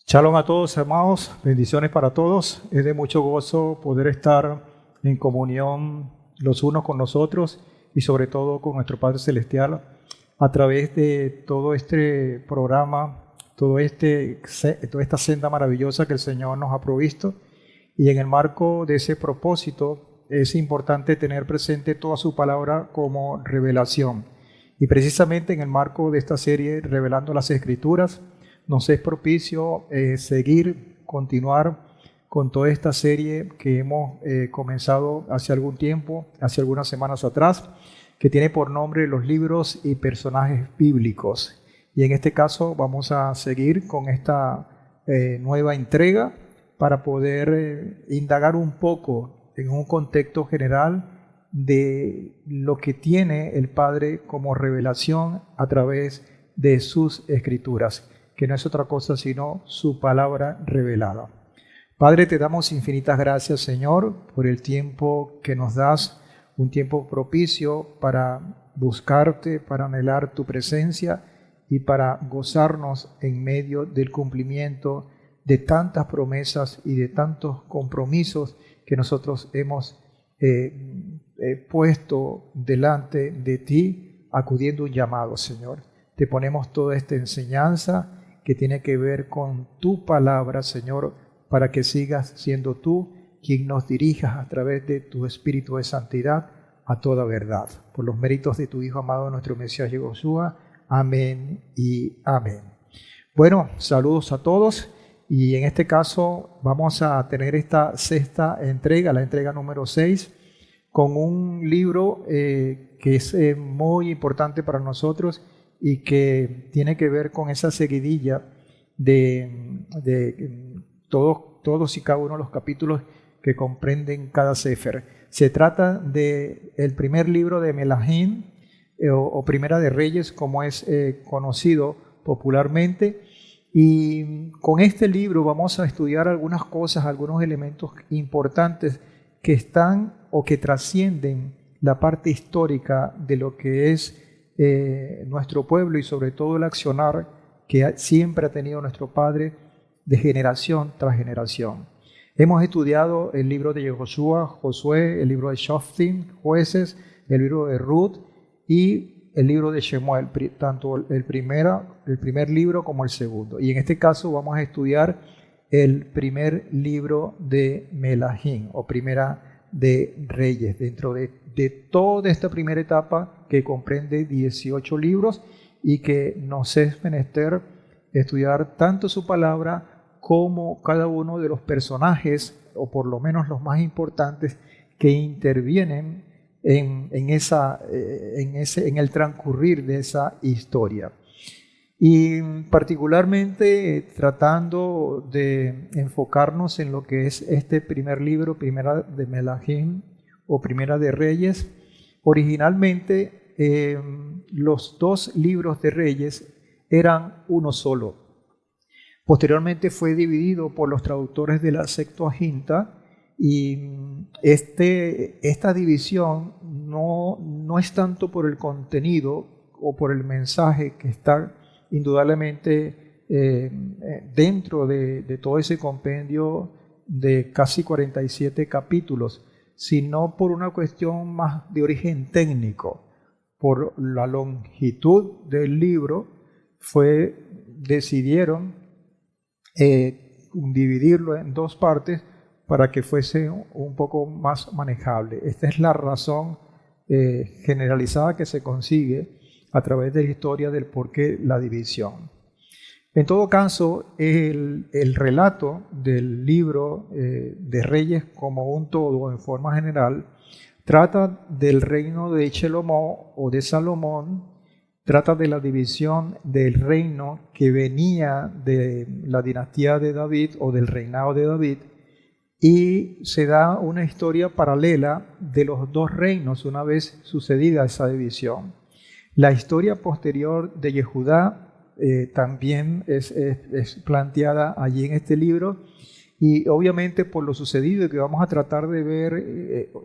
Shalom a todos, hermanos, bendiciones para todos. Es de mucho gozo poder estar en comunión los unos con los otros y sobre todo con nuestro Padre Celestial a través de todo este programa, toda esta senda maravillosa que el Señor nos ha provisto. Y en el marco de ese propósito es importante tener presente toda su palabra como revelación. Y precisamente en el marco de esta serie Revelando las Escrituras, nos es propicio continuar con toda esta serie que hemos comenzado hace algún tiempo, hace algunas semanas atrás, que tiene por nombre Los libros y personajes bíblicos. Y en este caso vamos a seguir con esta nueva entrega para poder indagar un poco en un contexto general de lo que tiene el Padre como revelación a través de sus escrituras, que no es otra cosa sino su palabra revelada. Padre, te damos infinitas gracias, Señor, por el tiempo que nos das, un tiempo propicio para buscarte, para anhelar tu presencia y para gozarnos en medio del cumplimiento de tantas promesas y de tantos compromisos que nosotros hemos puesto delante de ti, acudiendo a un llamado, Señor. Te ponemos toda esta enseñanza que tiene que ver con tu palabra, Señor, para que sigas siendo tú quien nos dirijas a través de tu Espíritu de Santidad a toda verdad. Por los méritos de tu Hijo amado, nuestro Mesías Yeshua. Amén y amén. Bueno, saludos a todos y en este caso vamos a tener esta sexta entrega, la entrega número 6, con un libro que es muy importante para nosotros y que tiene que ver con esa seguidilla de todos y cada uno de los capítulos que comprenden cada sefer. Se trata del primer libro de Melahim o Primera de Reyes, como es conocido popularmente. Y con este libro vamos a estudiar algunas cosas, algunos elementos importantes que están o que trascienden la parte histórica de lo que es nuestro pueblo y sobre todo el accionar que siempre ha tenido nuestro Padre de generación tras generación. Hemos estudiado el libro de Josué, el libro de Shoftim, Jueces, el libro de Ruth y el libro de Shemuel, tanto el primer libro como el segundo. Y en este caso vamos a estudiar el primer libro de Melahim o Primera de Reyes, dentro de toda esta primera etapa que comprende 18 libros y que nos es menester estudiar tanto su palabra como cada uno de los personajes, o por lo menos los más importantes, que intervienen en el transcurrir de esa historia. Y particularmente tratando de enfocarnos en lo que es este primer libro, Primera de Melahim o Primera de Reyes. Originalmente los dos libros de Reyes eran uno solo. Posteriormente fue dividido por los traductores de la Septuaginta y esta división no es tanto por el contenido o por el mensaje que está indudablemente dentro de todo ese compendio de casi 47 capítulos, sino por una cuestión más de origen técnico. Por la longitud del libro decidieron dividirlo en dos partes para que fuese un poco más manejable. Esta es la razón generalizada que se consigue a través de la historia del por qué la división. En todo caso, el relato del libro de Reyes como un todo, en forma general, trata del reino de Shelomó o de Salomón, trata de la división del reino que venía de la dinastía de David o del reinado de David, y se da una historia paralela de los dos reinos una vez sucedida esa división. La historia posterior de Yehudá también es planteada allí en este libro, y obviamente por lo sucedido que vamos a tratar de ver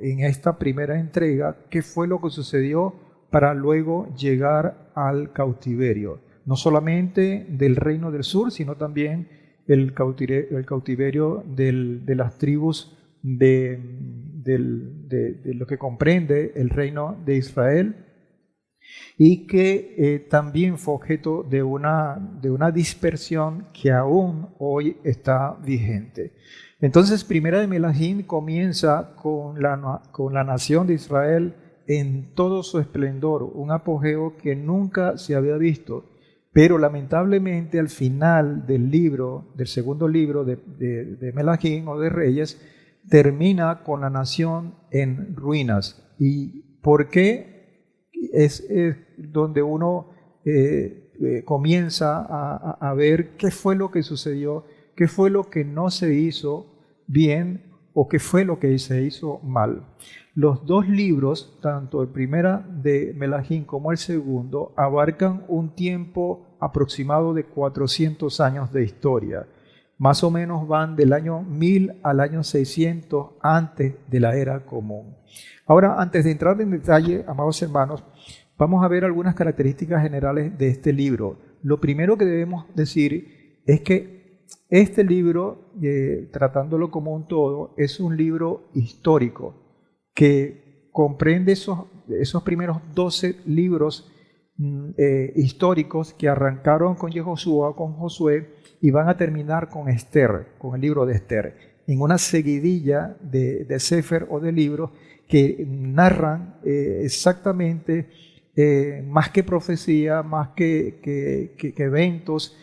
en esta primera entrega, qué fue lo que sucedió para luego llegar al cautiverio, no solamente del reino del sur, sino también el cautiverio de las tribus de lo que comprende el reino de Israel, y que también fue objeto de una dispersión que aún hoy está vigente. Entonces, Primera de Melahim comienza con la nación de Israel en todo su esplendor, un apogeo que nunca se había visto, pero lamentablemente al final del segundo libro de Melahim o de Reyes, termina con la nación en ruinas. ¿Y por qué? Es donde uno comienza a ver qué fue lo que sucedió, qué fue lo que no se hizo bien o qué fue lo que se hizo mal. Los dos libros, tanto el primero de Melahim como el segundo, abarcan un tiempo aproximado de 400 años de historia. Más o menos van del año 1000 al año 600 antes de la era común. Ahora, antes de entrar en detalle, amados hermanos, vamos a ver algunas características generales de este libro. Lo primero que debemos decir es que este libro, tratándolo como un todo, es un libro histórico que comprende esos primeros 12 libros históricos que arrancaron con Yehoshua, con Josué, y van a terminar con Esther, con el libro de Esther, en una seguidilla de sefer o de libros que narran exactamente, más que profecía, más que eventos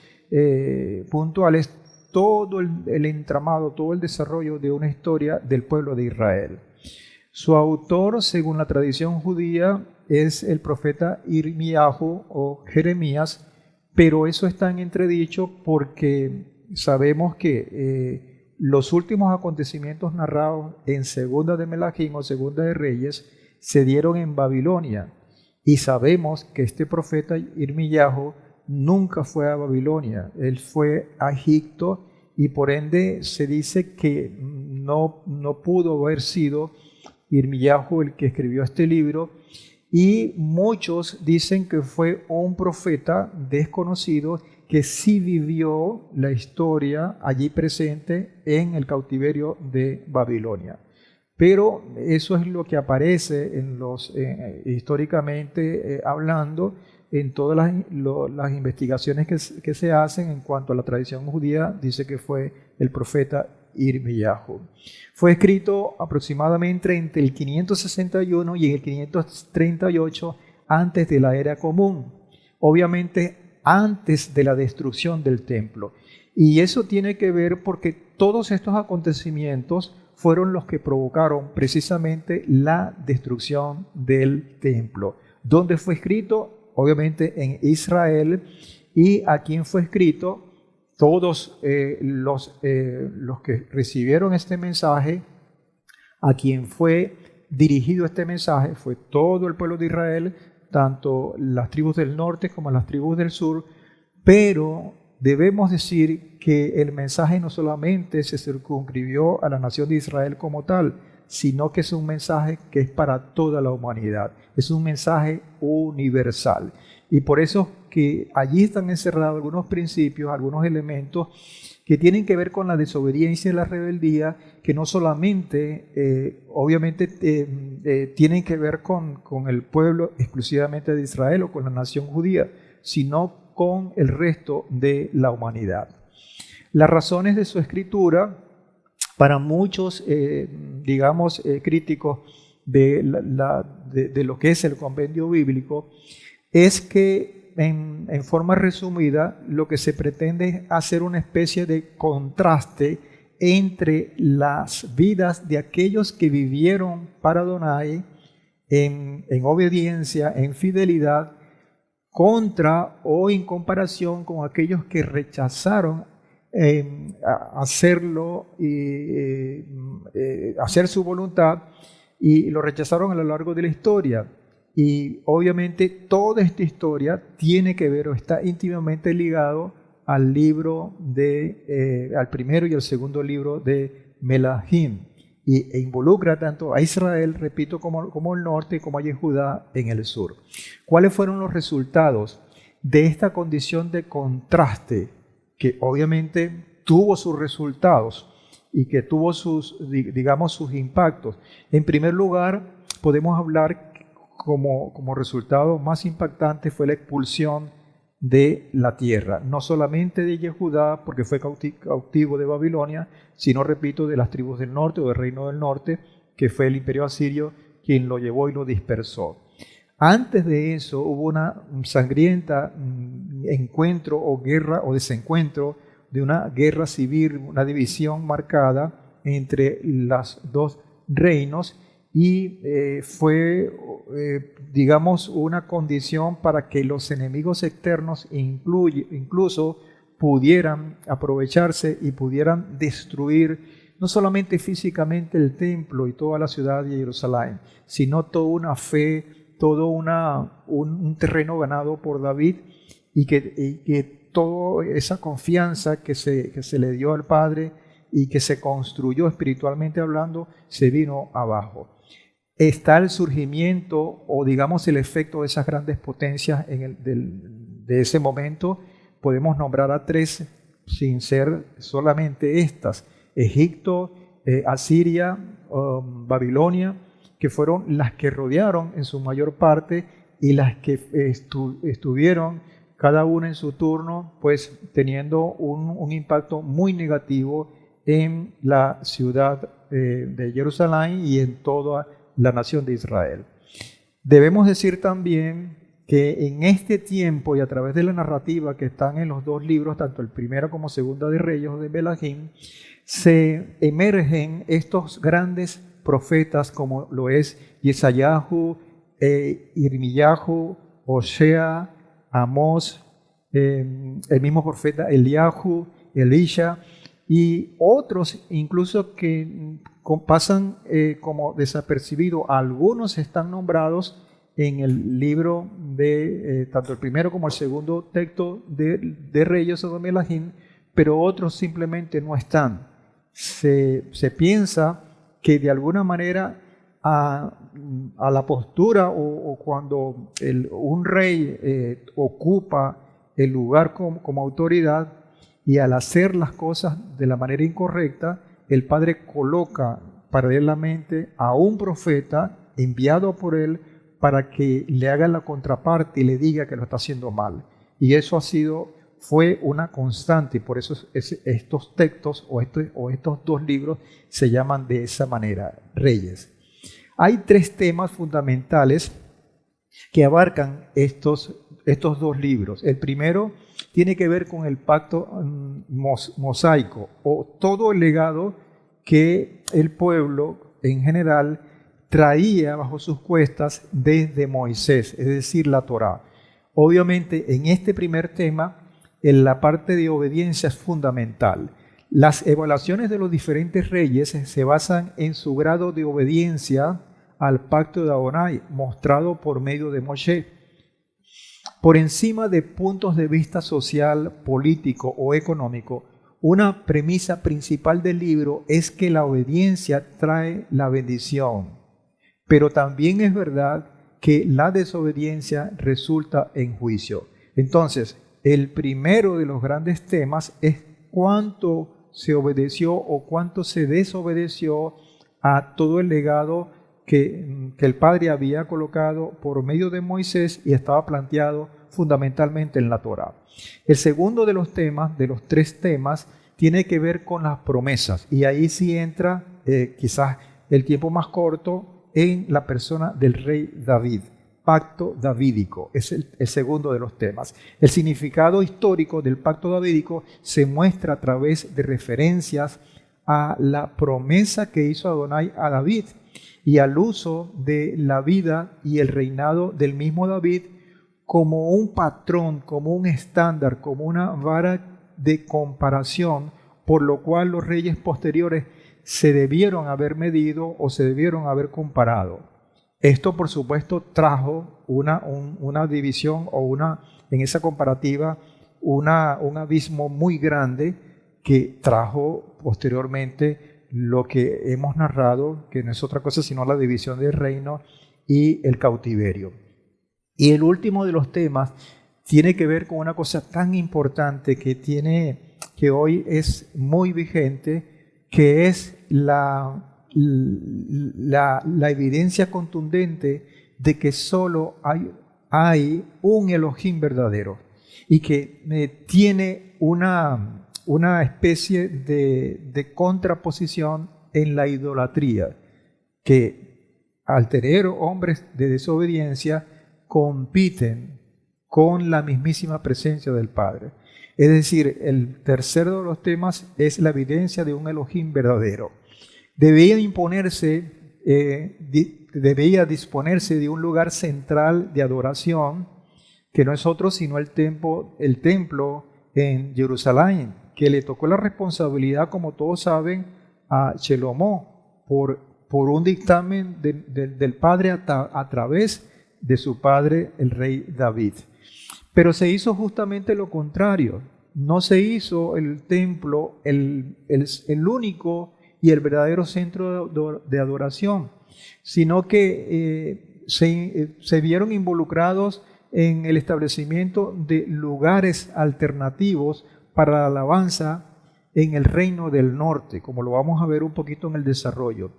puntuales, todo el entramado, todo el desarrollo de una historia del pueblo de Israel. Su autor, según la tradición judía, es el profeta Irmiyahu o Jeremías, pero eso está en entredicho porque sabemos que los últimos acontecimientos narrados en Segunda de Melahim o Segunda de Reyes se dieron en Babilonia, y sabemos que este profeta Irmiyahu nunca fue a Babilonia, él fue a Egipto, y por ende se dice que no pudo haber sido Irmiyahu el que escribió este libro, y muchos dicen que fue un profeta desconocido que sí vivió la historia allí presente en el cautiverio de Babilonia. Pero eso es lo que aparece en históricamente hablando en todas las investigaciones que se hacen en cuanto a la tradición judía. Dice que fue el profeta Irmiyahu. Fue escrito aproximadamente entre el 561 y el 538 antes de la era común, obviamente antes de la destrucción del templo. Y eso tiene que ver porque todos estos acontecimientos fueron los que provocaron precisamente la destrucción del templo. ¿Dónde fue escrito? Obviamente en Israel. ¿Y a quién fue escrito? Todos los que recibieron este mensaje, a quien fue dirigido este mensaje, fue todo el pueblo de Israel, tanto las tribus del norte como las tribus del sur, pero debemos decir que el mensaje no solamente se circunscribió a la nación de Israel como tal, sino que es un mensaje que es para toda la humanidad, es un mensaje universal. Y por eso que allí están encerrados algunos principios, algunos elementos que tienen que ver con la desobediencia y la rebeldía, que no solamente, obviamente, tienen que ver con el pueblo exclusivamente de Israel o con la nación judía, sino con el resto de la humanidad. Las razones de su escritura, para muchos, críticos de lo que es el compendio bíblico, es que en forma resumida lo que se pretende es hacer una especie de contraste entre las vidas de aquellos que vivieron para Adonai en obediencia, en fidelidad, contra o en comparación con aquellos que rechazaron hacerlo y hacer su voluntad, y lo rechazaron a lo largo de la historia. Y obviamente toda esta historia tiene que ver o está íntimamente ligado al libro al primero y al segundo libro de Melahim, e involucra tanto a Israel, repito, como el norte, como a Judá en el sur. ¿Cuáles fueron los resultados de esta condición de contraste? Que obviamente tuvo sus resultados y que tuvo sus impactos. En primer lugar, podemos hablar como resultado más impactante fue la expulsión de la tierra, no solamente de Yehudá, porque fue cautivo de Babilonia, sino, repito, de las tribus del norte o del reino del norte, que fue el imperio asirio quien lo llevó y lo dispersó. Antes de eso hubo una sangrienta encuentro o guerra o desencuentro de una guerra civil, una división marcada entre los dos reinos, y fue, una condición para que los enemigos externos incluso pudieran aprovecharse y pudieran destruir no solamente físicamente el templo y toda la ciudad de Jerusalén, sino toda una fe, todo un terreno ganado por David, y que toda esa confianza que se le dio al Padre y que se construyó espiritualmente hablando, se vino abajo. Está el surgimiento o el efecto de esas grandes potencias de ese momento. Podemos nombrar a tres sin ser solamente estas: Egipto, Asiria, Babilonia, que fueron las que rodearon en su mayor parte y las que estuvieron cada una en su turno, pues teniendo un impacto muy negativo en la ciudad de Jerusalén y en toda la nación de Israel. Debemos decir también que en este tiempo y a través de la narrativa que están en los dos libros, tanto el primero como segunda de Reyes o de Melahim, se emergen estos grandes profetas como lo es Yesayahu, Irmiyahu, Osea, Amós, el mismo profeta Eliahu, Elisha y otros incluso que pasan como desapercibidos. Algunos están nombrados en el libro de tanto el primero como el segundo texto de Reyes o de Melahim, pero otros simplemente no están. Se piensa que de alguna manera a la postura o cuando un rey ocupa el lugar como autoridad y al hacer las cosas de la manera incorrecta, el Padre coloca paralelamente a un profeta enviado por él para que le haga la contraparte y le diga que lo está haciendo mal. Y eso fue una constante, y por eso estos textos o estos dos libros se llaman de esa manera, Reyes. Hay tres temas fundamentales que abarcan estos dos libros. El primero tiene que ver con el pacto mosaico, o todo el legado que el pueblo en general traía bajo sus cuestas desde Moisés, es decir, la Torá. Obviamente, en este primer tema, en la parte de obediencia es fundamental. Las evaluaciones de los diferentes reyes se basan en su grado de obediencia al pacto de Adonai, mostrado por medio de Moshe. Por encima de puntos de vista social, político o económico, una premisa principal del libro es que la obediencia trae la bendición. Pero también es verdad que la desobediencia resulta en juicio. Entonces, el primero de los grandes temas es cuánto se obedeció o cuánto se desobedeció a todo el legado que el Padre había colocado por medio de Moisés y estaba planteado fundamentalmente en la Torá. El segundo de los temas, de los tres temas, tiene que ver con las promesas, y ahí sí entra quizás el tiempo más corto en la persona del rey David. Pacto davídico es el segundo de los temas. El significado histórico del pacto davídico se muestra a través de referencias a la promesa que hizo Adonai a David y al uso de la vida y el reinado del mismo David como un patrón, como un estándar, como una vara de comparación, por lo cual los reyes posteriores se debieron haber medido o se debieron haber comparado. Esto, por supuesto, trajo una división o en esa comparativa un abismo muy grande que trajo posteriormente lo que hemos narrado, que no es otra cosa sino la división del reino y el cautiverio. Y el último de los temas tiene que ver con una cosa tan importante que tiene que hoy es muy vigente, que es la evidencia contundente de que solo hay un Elohim verdadero y que tiene una especie de contraposición en la idolatría, que al tener hombres de desobediencia compiten con la mismísima presencia del Padre. Es decir, el tercero de los temas es la evidencia de un Elohim verdadero. Debía disponerse de un lugar central de adoración, que no es otro sino el templo en Jerusalén, que le tocó la responsabilidad, como todos saben, a Shelomó por un dictamen del Padre a través de su padre, el rey David. Pero se hizo justamente lo contrario. No se hizo el templo el único y el verdadero centro de adoración, sino que se vieron involucrados en el establecimiento de lugares alternativos para la alabanza en el reino del norte, como lo vamos a ver un poquito en el desarrollo.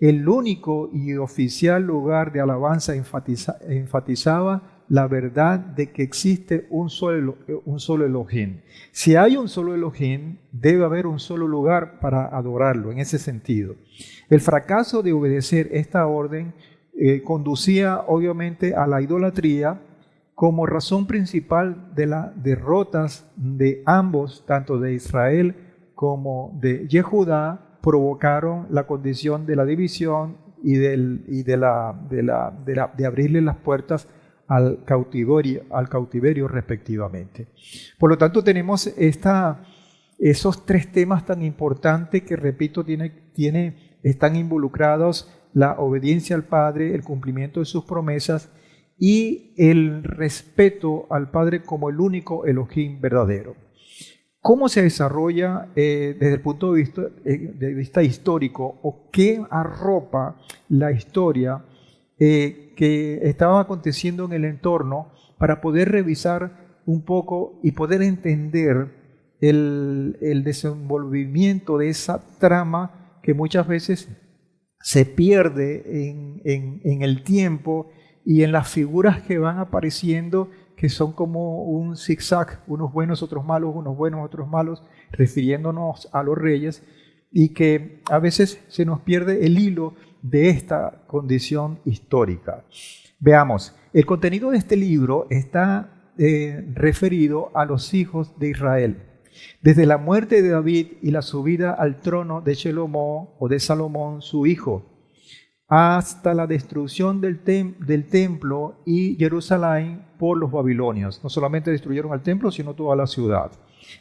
El único y oficial lugar de alabanza enfatizaba la verdad de que existe un solo Elohim. Si hay un solo Elohim, debe haber un solo lugar para adorarlo, en ese sentido. El fracaso de obedecer esta orden conducía obviamente a la idolatría, como razón principal de las derrotas de ambos, tanto de Israel como de Yehudá, provocaron la condición de la división y de abrirle las puertas al cautiverio respectivamente. Por lo tanto, tenemos esos tres temas tan importantes que, repito, están involucrados: la obediencia al Padre, el cumplimiento de sus promesas y el respeto al Padre como el único Elohim verdadero. ¿Cómo se desarrolla desde el punto de vista histórico, o qué arropa la historia que estaba aconteciendo en el entorno, para poder revisar un poco y poder entender el desenvolvimiento de esa trama que muchas veces se pierde en el tiempo y en las figuras que van apareciendo, que son como un zigzag, unos buenos, otros malos, unos buenos, otros malos, refiriéndonos a los reyes, y que a veces se nos pierde el hilo de esta condición histórica. Veamos, el contenido de este libro está referido a los hijos de Israel. Desde la muerte de David y la subida al trono de Shelomó o de Salomón, su hijo, hasta la destrucción del templo y Jerusalén por los babilonios. No solamente destruyeron el templo, sino toda la ciudad.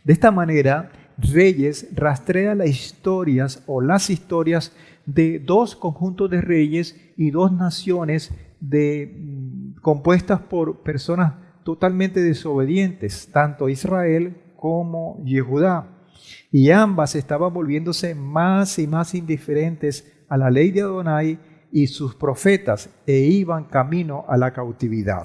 De esta manera, Reyes rastrea las historias de dos conjuntos de reyes y dos naciones compuestas por personas totalmente desobedientes, tanto Israel como Yehudá. Y ambas estaban volviéndose más y más indiferentes a la ley de Adonai y sus profetas, e iban camino a la cautividad.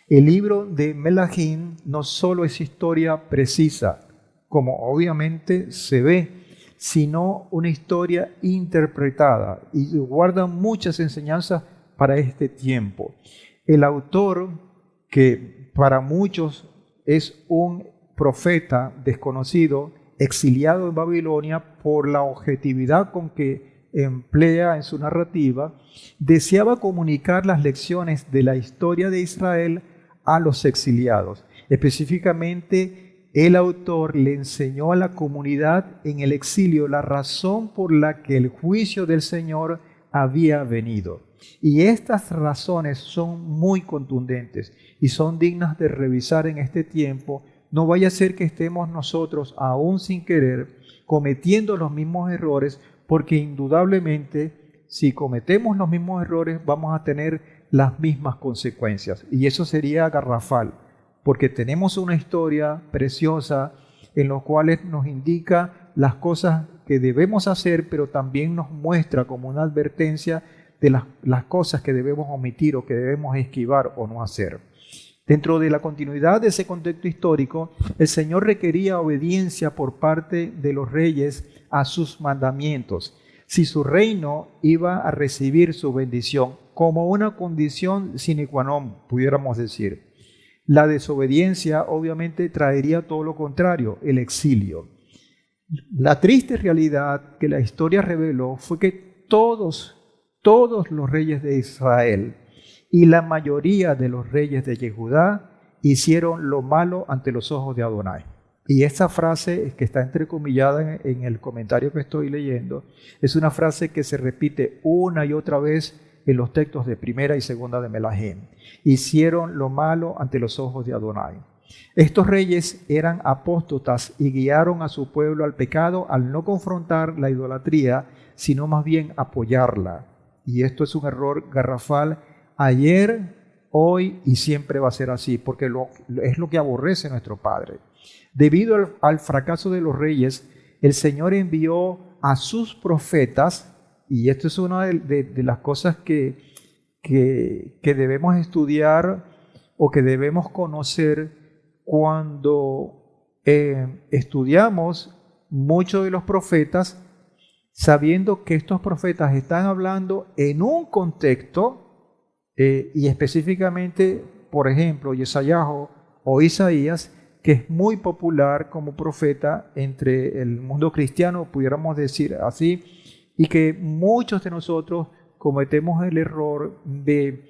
El libro de Melahim no solo es historia precisa, como obviamente se ve, sino una historia interpretada, y guarda muchas enseñanzas para este tiempo. El autor, que para muchos es un profeta desconocido, exiliado en Babilonia, por la objetividad con que emplea en su narrativa, deseaba comunicar las lecciones de la historia de Israel a los exiliados. Específicamente, el autor le enseñó a la comunidad en el exilio la razón por la que el juicio del Señor había venido. Y estas razones son muy contundentes y son dignas de revisar en este tiempo. No vaya a ser que estemos nosotros, aún sin querer, cometiendo los mismos errores, porque indudablemente, si cometemos los mismos errores, vamos a tener las mismas consecuencias. Y eso sería garrafal, porque tenemos una historia preciosa en la cual nos indica las cosas que debemos hacer, pero también nos muestra como una advertencia de las cosas que debemos omitir o que debemos esquivar o no hacer. Dentro de la continuidad de ese contexto histórico, el Señor requería obediencia por parte de los reyes a sus mandamientos, si su reino iba a recibir su bendición, como una condición sine qua non, pudiéramos decir. La desobediencia obviamente traería todo lo contrario, el exilio. La triste realidad que la historia reveló fue que todos los reyes de Israel y la mayoría de los reyes de Judá hicieron lo malo ante los ojos de Adonai. Y esta frase que está entrecomillada en el comentario que estoy leyendo es una frase que se repite una y otra vez en los textos de primera y segunda de Melahim. Hicieron lo malo ante los ojos de Adonai. Estos reyes eran apóstatas y guiaron a su pueblo al pecado al no confrontar la idolatría, sino más bien apoyarla. Y esto es un error garrafal ayer, hoy y siempre va a ser así, porque es lo que aborrece nuestro Padre. Debido al fracaso de los reyes, el Señor envió a sus profetas, y esto es una de las cosas que debemos estudiar o que debemos conocer cuando estudiamos muchos de los profetas, sabiendo que estos profetas están hablando en un contexto y específicamente, por ejemplo, Yesayahu o Isaías, que es muy popular como profeta entre el mundo cristiano, pudiéramos decir así, y que muchos de nosotros cometemos el error de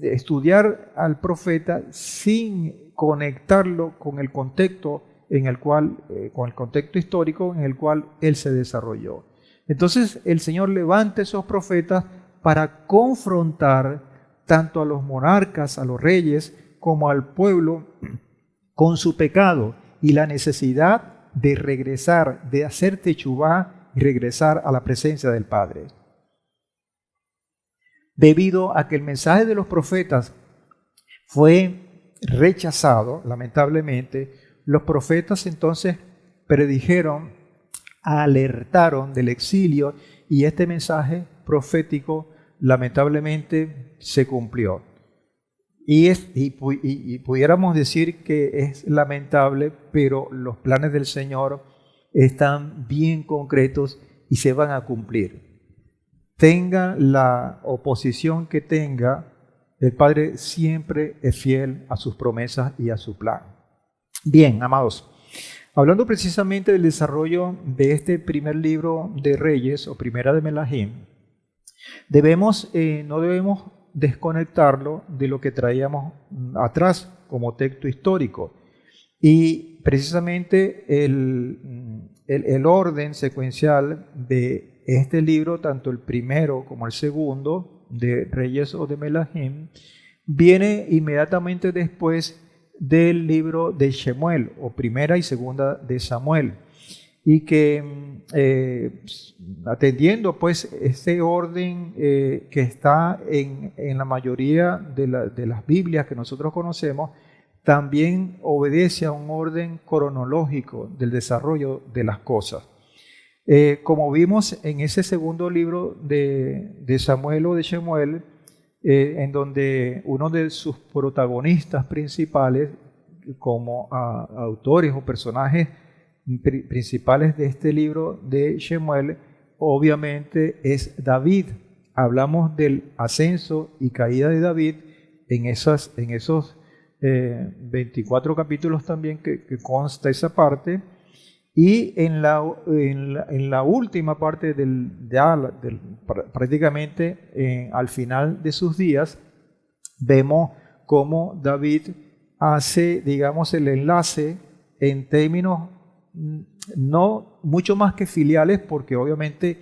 estudiar al profeta sin conectarlo con el contexto en el cual, con el contexto histórico en el cual él se desarrolló. Entonces el Señor levanta esos profetas para confrontar tanto a los monarcas, a los reyes, como al pueblo con su pecado y la necesidad de regresar, de hacer techubá y regresar a la presencia del Padre. Debido a que el mensaje de los profetas fue rechazado, lamentablemente, los profetas entonces predijeron, alertaron del exilio y este mensaje profético lamentablemente se cumplió. Y pudiéramos decir que es lamentable, pero los planes del Señor están bien concretos y se van a cumplir. Tenga la oposición que tenga, el Padre siempre es fiel a sus promesas y a su plan. Bien, amados, hablando precisamente del desarrollo de este primer libro de Reyes o Primera de Melahim, no debemos desconectarlo de lo que traíamos atrás como texto histórico. Y precisamente el orden secuencial de este libro, tanto el primero como el segundo, de Reyes o de Melahim, viene inmediatamente después del libro de Shemuel, o primera y segunda de Samuel. Y que atendiendo pues este orden que está en la mayoría de las Biblias que nosotros conocemos, también obedece a un orden cronológico del desarrollo de las cosas. Como vimos en ese segundo libro de Samuel o de Shemuel, en donde uno de sus protagonistas principales, como autores o personajes principales de este libro de Shemuel, obviamente es David. Hablamos del ascenso y caída de David en esos 24 capítulos también que consta esa parte. Y en la última parte prácticamente al final de sus días, vemos cómo David hace, digamos, el enlace en términos no mucho más que filiales, porque obviamente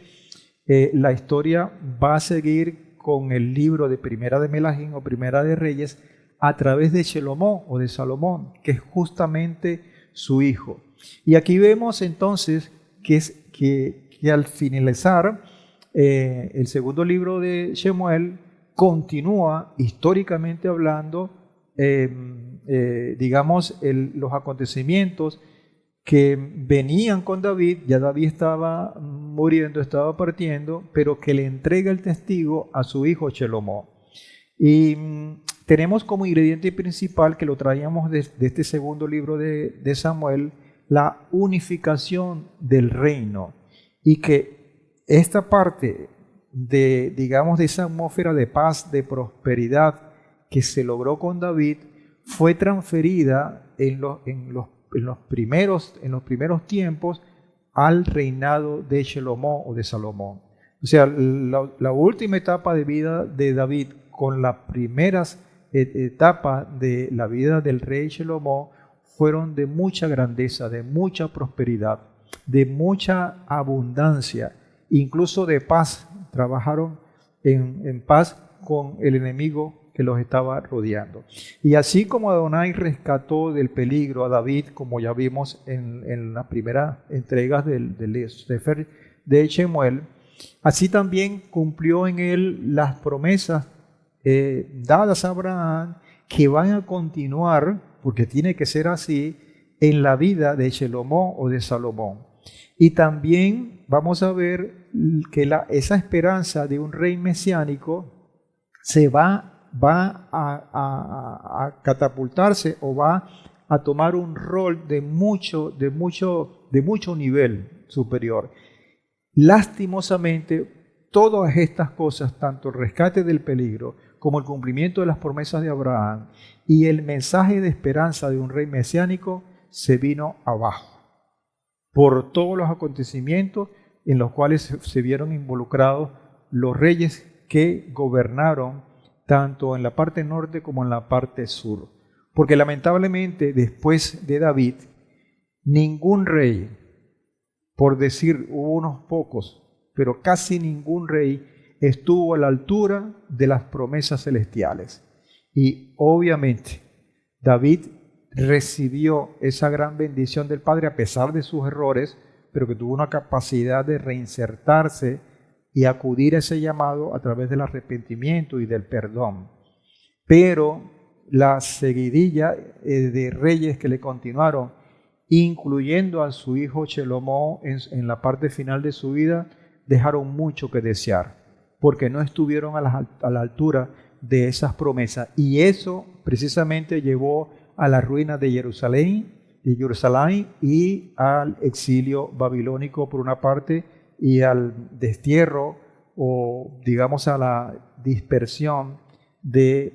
la historia va a seguir con el libro de Primera de Melahim o Primera de Reyes a través de Shelomó o de Salomón, que es justamente su hijo. Y aquí vemos entonces que al finalizar el segundo libro de Shemuel continúa históricamente hablando, digamos, los acontecimientos que venían con David. Ya David estaba muriendo, estaba partiendo, pero que le entrega el testigo a su hijo Shelomó. Y tenemos como ingrediente principal, que lo traíamos de este segundo libro de Samuel, la unificación del reino, y que esta parte de, digamos, de esa atmósfera de paz, de prosperidad que se logró con David, fue transferida en los primeros tiempos al reinado de Shelomó o de Salomón. O sea, la última etapa de vida de David con las primeras etapas de la vida del rey Shelomó fueron de mucha grandeza, de mucha prosperidad, de mucha abundancia, incluso de paz. Trabajaron en paz con el enemigo que los estaba rodeando. Y así como Adonai rescató del peligro a David, como ya vimos en las primeras entregas del Sefer de Shemuel, así también cumplió en él las promesas dadas a Abraham, que van a continuar, porque tiene que ser así, en la vida de Shelomó o de Salomón. Y también vamos a ver que esa esperanza de un rey mesiánico se va a catapultarse, o va a tomar un rol de mucho nivel superior. Lastimosamente, todas estas cosas, tanto el rescate del peligro como el cumplimiento de las promesas de Abraham y el mensaje de esperanza de un rey mesiánico, se vino abajo por todos los acontecimientos en los cuales se vieron involucrados los reyes que gobernaron tanto en la parte norte como en la parte sur. Porque lamentablemente, después de David, ningún rey, por decir, hubo unos pocos, pero casi ningún rey estuvo a la altura de las promesas celestiales. Y obviamente David recibió esa gran bendición del Padre a pesar de sus errores, pero que tuvo una capacidad de reinsertarse y acudir a ese llamado a través del arrepentimiento y del perdón. Pero la seguidilla de reyes que le continuaron, incluyendo a su hijo Shelomó en la parte final de su vida, dejaron mucho que desear, porque no estuvieron a la altura de esas promesas. Y eso precisamente llevó a la ruina de Jerusalén y al exilio babilónico por una parte, y al destierro, o digamos a la dispersión de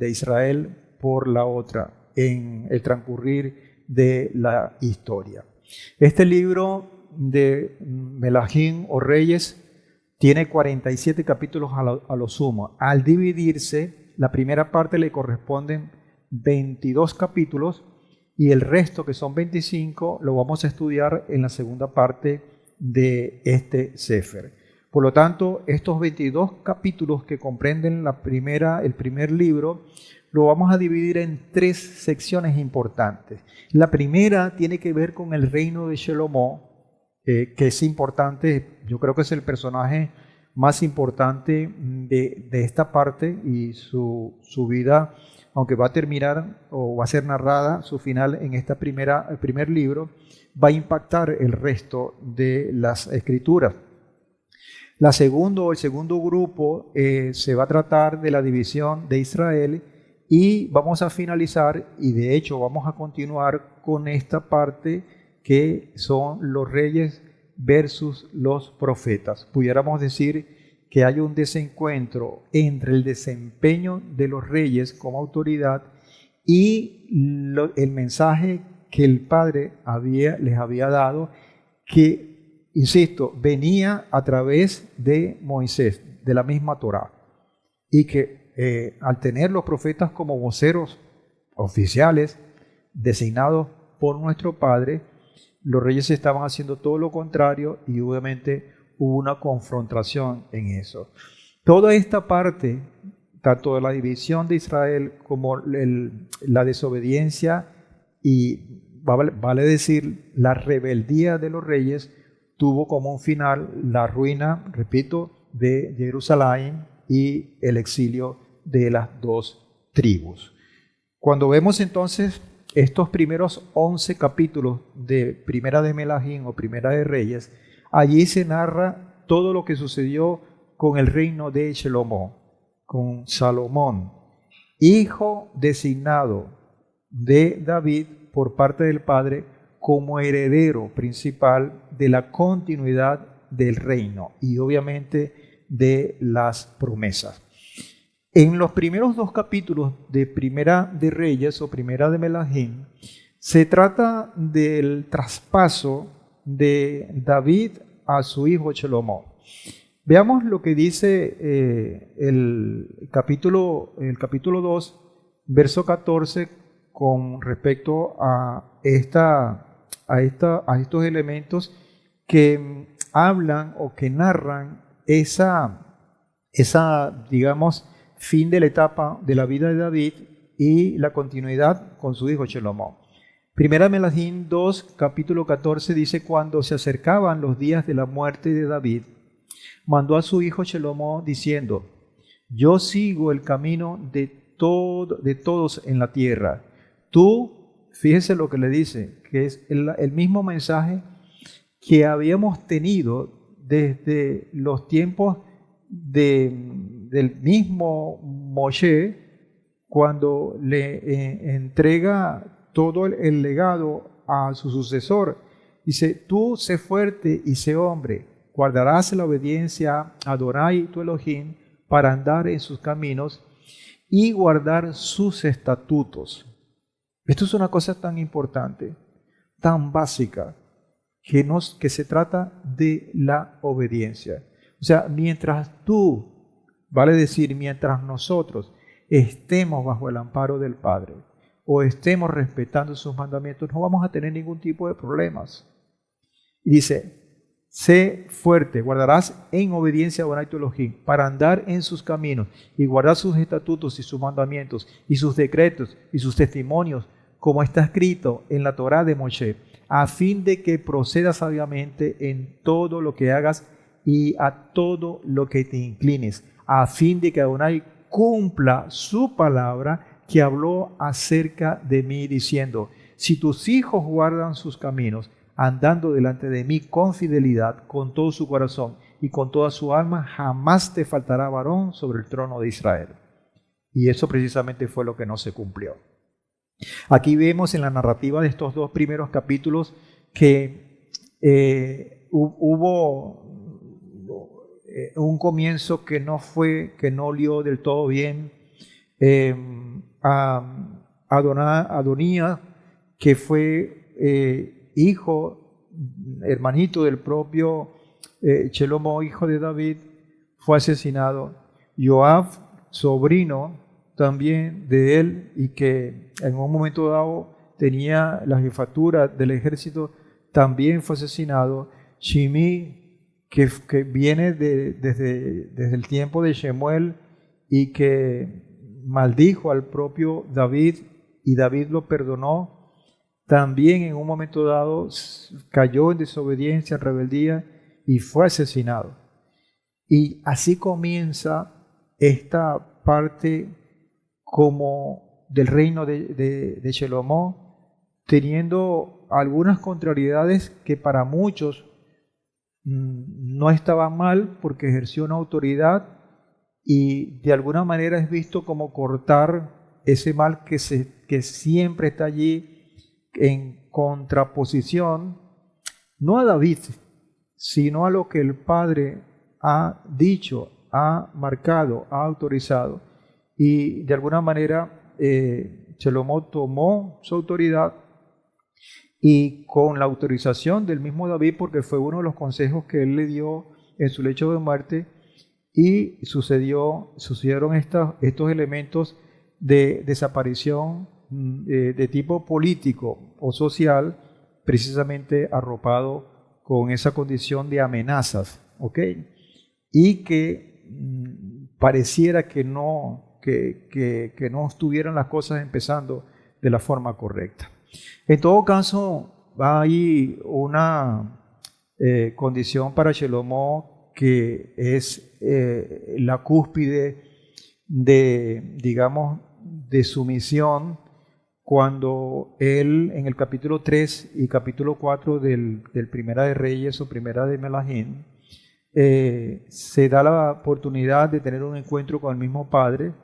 Israel por la otra, en el transcurrir de la historia. Este libro de Melahim o Reyes tiene 47 capítulos a lo sumo. Al dividirse, la primera parte le corresponden 22 capítulos, y el resto, que son 25, lo vamos a estudiar en la segunda parte de este Sefer. Por lo tanto, estos 22 capítulos que comprenden el primer libro, lo vamos a dividir en 3 secciones importantes. La primera tiene que ver con el reino de Shelomó, que es importante. Yo creo que es el personaje más importante de esta parte, y su vida, aunque va a terminar o va a ser narrada su final en el primer libro, va a impactar el resto de las escrituras. El segundo grupo se va a tratar de la división de Israel, y vamos a finalizar, y de hecho vamos a continuar con esta parte que son los reyes versus los profetas. Pudiéramos decir que hay un desencuentro entre el desempeño de los reyes como autoridad y el mensaje que el Padre les había dado, que, insisto, venía a través de Moisés, de la misma Torá, y que al tener los profetas como voceros oficiales designados por nuestro Padre, los reyes estaban haciendo todo lo contrario, y obviamente hubo una confrontación en eso. Toda esta parte, tanto de la división de Israel como la desobediencia y, vale decir, la rebeldía de los reyes, tuvo como un final la ruina, repito, de Jerusalén y el exilio de las 2 tribus. Cuando vemos entonces estos primeros 11 capítulos de Primera de Melahim o Primera de Reyes, allí se narra todo lo que sucedió con el reino de Shelomó, con Salomón, hijo designado de David por parte del Padre como heredero principal de la continuidad del reino y obviamente de las promesas. En los primeros 2 capítulos de Primera de Reyes o Primera de Melahim, se trata del traspaso de David a su hijo Shelomó. Veamos lo que dice el capítulo 2, verso 14, con respecto a estos elementos que hablan o que narran esa digamos, fin de la etapa de la vida de David y la continuidad con su hijo Shelomó. Primera Melahim 2, capítulo 14 dice: cuando se acercaban los días de la muerte de David, mandó a su hijo Shelomó diciendo: yo sigo el camino de todos en la tierra. Tú, fíjese lo que le dice, que es el mismo mensaje que habíamos tenido desde los tiempos del mismo Moshe, cuando le entrega todo el legado a su sucesor. Dice: tú sé fuerte y sé hombre, guardarás la obediencia a Adonai tu Elohim para andar en sus caminos y guardar sus estatutos. Esto es una cosa tan importante, tan básica, que se trata de la obediencia. O sea, mientras tú, vale decir, mientras nosotros estemos bajo el amparo del Padre o estemos respetando sus mandamientos, no vamos a tener ningún tipo de problemas. Y dice: sé fuerte, guardarás en obediencia a Adonai tu Elohim para andar en sus caminos y guardar sus estatutos y sus mandamientos y sus decretos y sus testimonios, como está escrito en la Torá de Moshe, a fin de que procedas sabiamente en todo lo que hagas y a todo lo que te inclines, a fin de que Adonai cumpla su palabra que habló acerca de mí, diciendo: si tus hijos guardan sus caminos, andando delante de mí con fidelidad, con todo su corazón y con toda su alma, jamás te faltará varón sobre el trono de Israel. Y eso precisamente fue lo que no se cumplió. Aquí vemos en la narrativa de estos 2 primeros capítulos que hubo un comienzo que no olió del todo bien. Adonías, que fue hijo, hermanito del propio Shelomó, hijo de David, fue asesinado. Joab, sobrino también de él, y que en un momento dado tenía la jefatura del ejército, también fue asesinado. Shimei, que viene desde el tiempo de Shemuel y que maldijo al propio David y David lo perdonó, también en un momento dado cayó en desobediencia, en rebeldía y fue asesinado. Y así comienza esta parte como del reino de Shelomó, teniendo algunas contrariedades que para muchos no estaba mal, porque ejerció una autoridad y de alguna manera es visto como cortar ese mal que siempre está allí en contraposición, no a David, sino a lo que el Padre ha dicho, ha marcado, ha autorizado. Y de alguna manera Shelomó tomó su autoridad, y con la autorización del mismo David, porque fue uno de los consejos que él le dio en su lecho de muerte, y sucedieron estos elementos de desaparición de tipo político o social, precisamente arropado con esa condición de amenazas, ¿ok? Y que pareciera que no estuvieran las cosas empezando de la forma correcta. En todo caso, hay una condición para Shelomó que es la cúspide de su misión, cuando él, en el capítulo 3 y capítulo 4 del Primera de Reyes o Primera de Melahim, se da la oportunidad de tener un encuentro con el mismo Padre,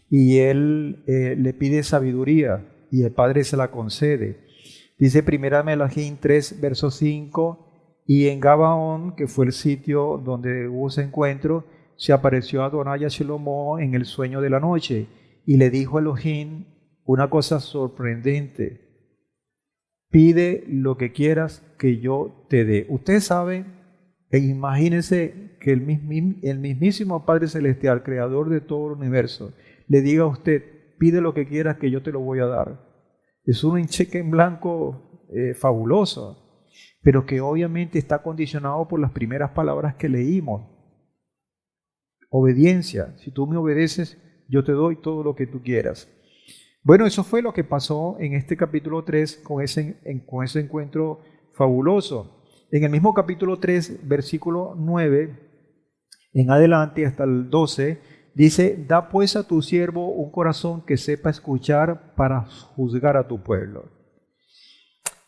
y él le pide sabiduría y el Padre se la concede. Dice 1 Melahim 3, verso 5, y en Gabaón, que fue el sitio donde hubo ese encuentro, se apareció Adonai a Shelomo en el sueño de la noche y le dijo a Elohim una cosa sorprendente: pide lo que quieras que yo te dé. Usted sabe, e imagínense que el mismísimo Padre Celestial, creador de todo el universo, le diga a usted: pide lo que quieras que yo te lo voy a dar. Es un cheque en blanco fabuloso, pero que obviamente está condicionado por las primeras palabras que leímos. Obediencia. Si tú me obedeces, yo te doy todo lo que tú quieras. Bueno, eso fue lo que pasó en este capítulo 3 con ese encuentro fabuloso. En el mismo capítulo 3, versículo 9 en adelante hasta el 12, dice: da pues a tu siervo un corazón que sepa escuchar para juzgar a tu pueblo.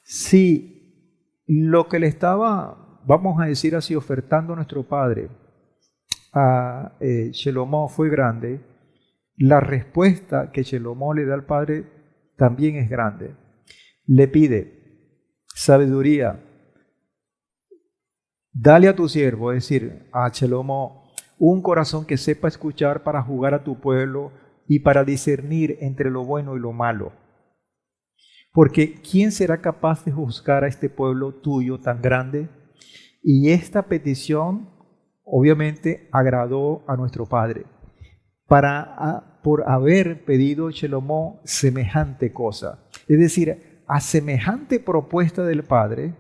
Si lo que le estaba, vamos a decir así, ofertando a nuestro padre a Shelomo fue grande, la respuesta que Shelomo le da al padre también es grande. Le pide sabiduría. Dale a tu siervo, es decir, a Shelomo, un corazón que sepa escuchar para juzgar a tu pueblo y para discernir entre lo bueno y lo malo. Porque ¿quién será capaz de juzgar a este pueblo tuyo tan grande? Y esta petición obviamente agradó a nuestro padre por haber pedido Shelomo semejante cosa. Es decir, a semejante propuesta del padre,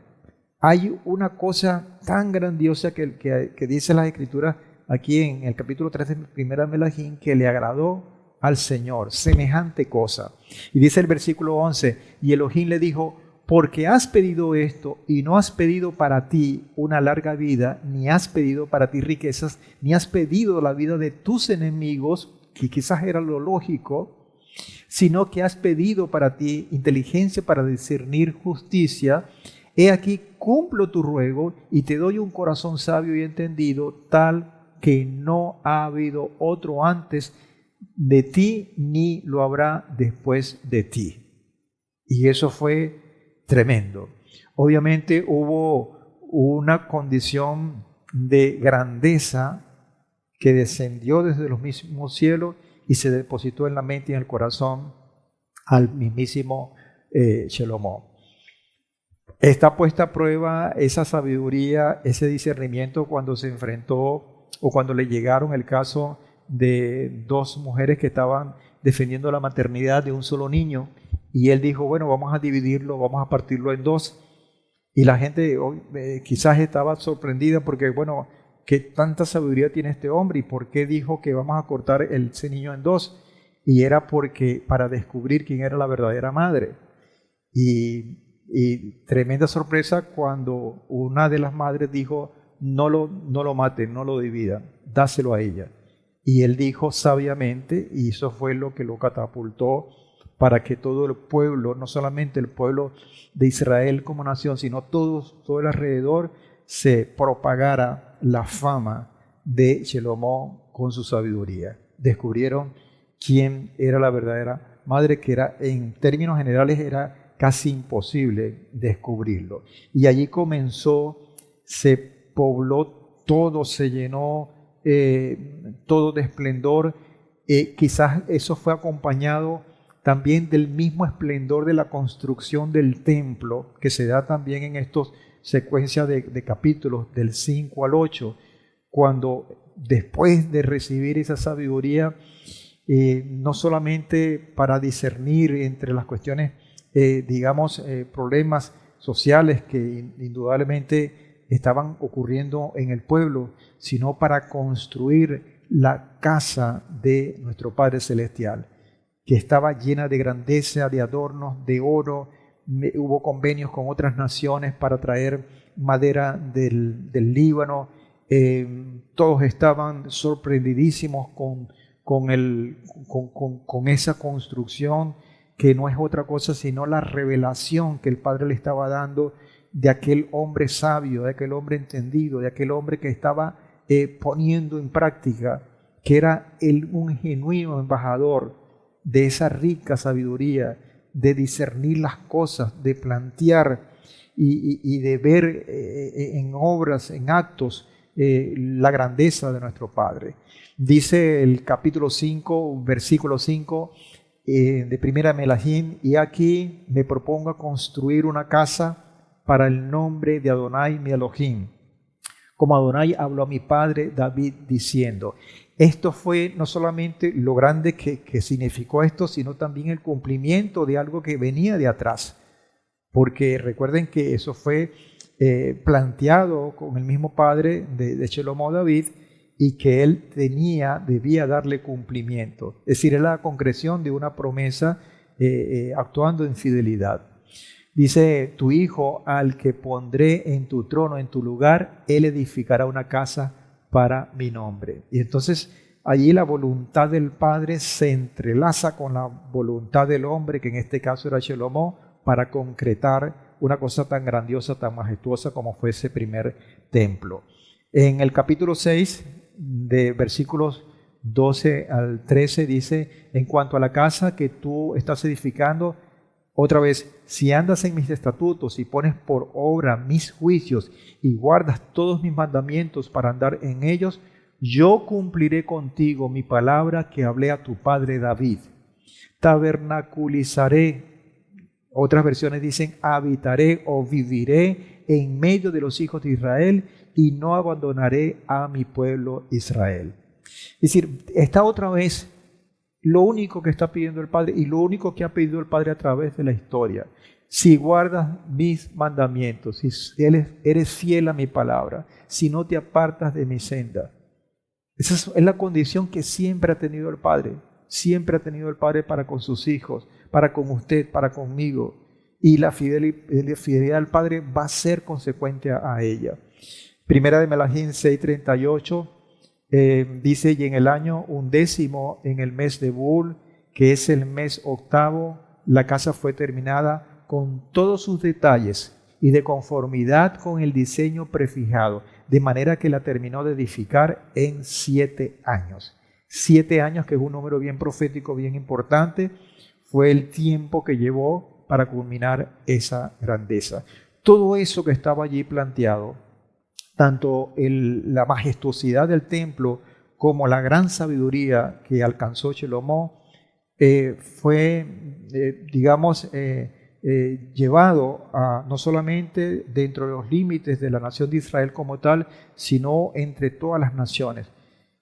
hay una cosa tan grandiosa que dice las Escrituras aquí en el capítulo 3 de 1 Melahim, que le agradó al Señor, semejante cosa. Y dice el versículo 11, y Elohim le dijo: porque has pedido esto y no has pedido para ti una larga vida, ni has pedido para ti riquezas, ni has pedido la vida de tus enemigos, que quizás era lo lógico, sino que has pedido para ti inteligencia para discernir justicia. He aquí, cumplo tu ruego y te doy un corazón sabio y entendido, tal que no ha habido otro antes de ti, ni lo habrá después de ti. Y eso fue tremendo. Obviamente hubo una condición de grandeza que descendió desde los mismos cielos y se depositó en la mente y en el corazón al mismísimo Shelomo. Está puesta a prueba esa sabiduría, ese discernimiento cuando se enfrentó o cuando le llegaron el caso de dos mujeres que estaban defendiendo la maternidad de un solo niño. Y él dijo: bueno, vamos a dividirlo, vamos a partirlo en dos. Y la gente quizás estaba sorprendida porque, bueno, ¿qué tanta sabiduría tiene este hombre? ¿Y por qué dijo que vamos a cortar ese niño en dos? Y era porque para descubrir quién era la verdadera madre. Y tremenda sorpresa cuando una de las madres dijo: no lo maten, no lo dividan, dáselo a ella. Y él dijo sabiamente, y eso fue lo que lo catapultó para que todo el pueblo, no solamente el pueblo de Israel como nación, sino todo el alrededor, se propagara la fama de Shelomo con su sabiduría. Descubrieron quién era la verdadera madre, que era, en términos generales, era casi imposible descubrirlo. Y allí comenzó, se pobló todo, se llenó todo de esplendor. Quizás eso fue acompañado también del mismo esplendor de la construcción del templo, que se da también en estos secuencias de capítulos del 5 al 8, cuando después de recibir esa sabiduría, no solamente para discernir entre las cuestiones, problemas sociales que indudablemente estaban ocurriendo en el pueblo, sino para construir la casa de nuestro Padre Celestial, que estaba llena de grandeza, de adornos, de oro. Hubo convenios con otras naciones para traer madera del Líbano. Todos estaban sorprendidísimos con esa construcción, que no es otra cosa sino la revelación que el Padre le estaba dando de aquel hombre sabio, de aquel hombre entendido, de aquel hombre que estaba poniendo en práctica que era un genuino embajador de esa rica sabiduría, de discernir las cosas, de plantear y de ver en obras, en actos, la grandeza de nuestro Padre. Dice el capítulo 5, versículo 5 de Primera Melahim: y aquí me propongo construir una casa para el nombre de Adonai mi Elohim, como Adonai habló a mi padre David diciendo. Esto fue no solamente lo grande que significó esto, sino también el cumplimiento de algo que venía de atrás. Porque recuerden que eso fue planteado con el mismo padre de Shelomo David, y que él debía darle cumplimiento. Es decir, era la concreción de una promesa actuando en fidelidad. Dice: tu hijo, al que pondré en tu trono, en tu lugar, él edificará una casa para mi nombre. Y entonces allí la voluntad del Padre se entrelaza con la voluntad del hombre, que en este caso era Shelomo, para concretar una cosa tan grandiosa, tan majestuosa como fue ese primer templo. En el capítulo 6, de versículos 12 al 13, dice: en cuanto a la casa que tú estás edificando, otra vez, si andas en mis estatutos y pones por obra mis juicios y guardas todos mis mandamientos para andar en ellos, yo cumpliré contigo mi palabra que hablé a tu padre David. Tabernaculizaré, otras versiones dicen habitaré o viviré en medio de los hijos de Israel y no abandonaré a mi pueblo Israel. Es decir, está otra vez lo único que está pidiendo el Padre y lo único que ha pedido el Padre a través de la historia. Si guardas mis mandamientos, si eres fiel a mi palabra, si no te apartas de mi senda. Esa es la condición que siempre ha tenido el Padre. Siempre ha tenido el Padre para con sus hijos, para con usted, para conmigo. Y la fidelidad al Padre va a ser consecuente a ella. Primera de Melahim 6:38 dice: y en el año 11, en el mes de Bul, que es el mes 8, la casa fue terminada con todos sus detalles y de conformidad con el diseño prefijado, de manera que la terminó de edificar en 7 años. 7 años, que es un número bien profético, bien importante, fue el tiempo que llevó para culminar esa grandeza. Todo eso que estaba allí planteado, tanto la majestuosidad del templo como la gran sabiduría que alcanzó Shelomo, fue, llevado a, no solamente dentro de los límites de la nación de Israel como tal, sino entre todas las naciones.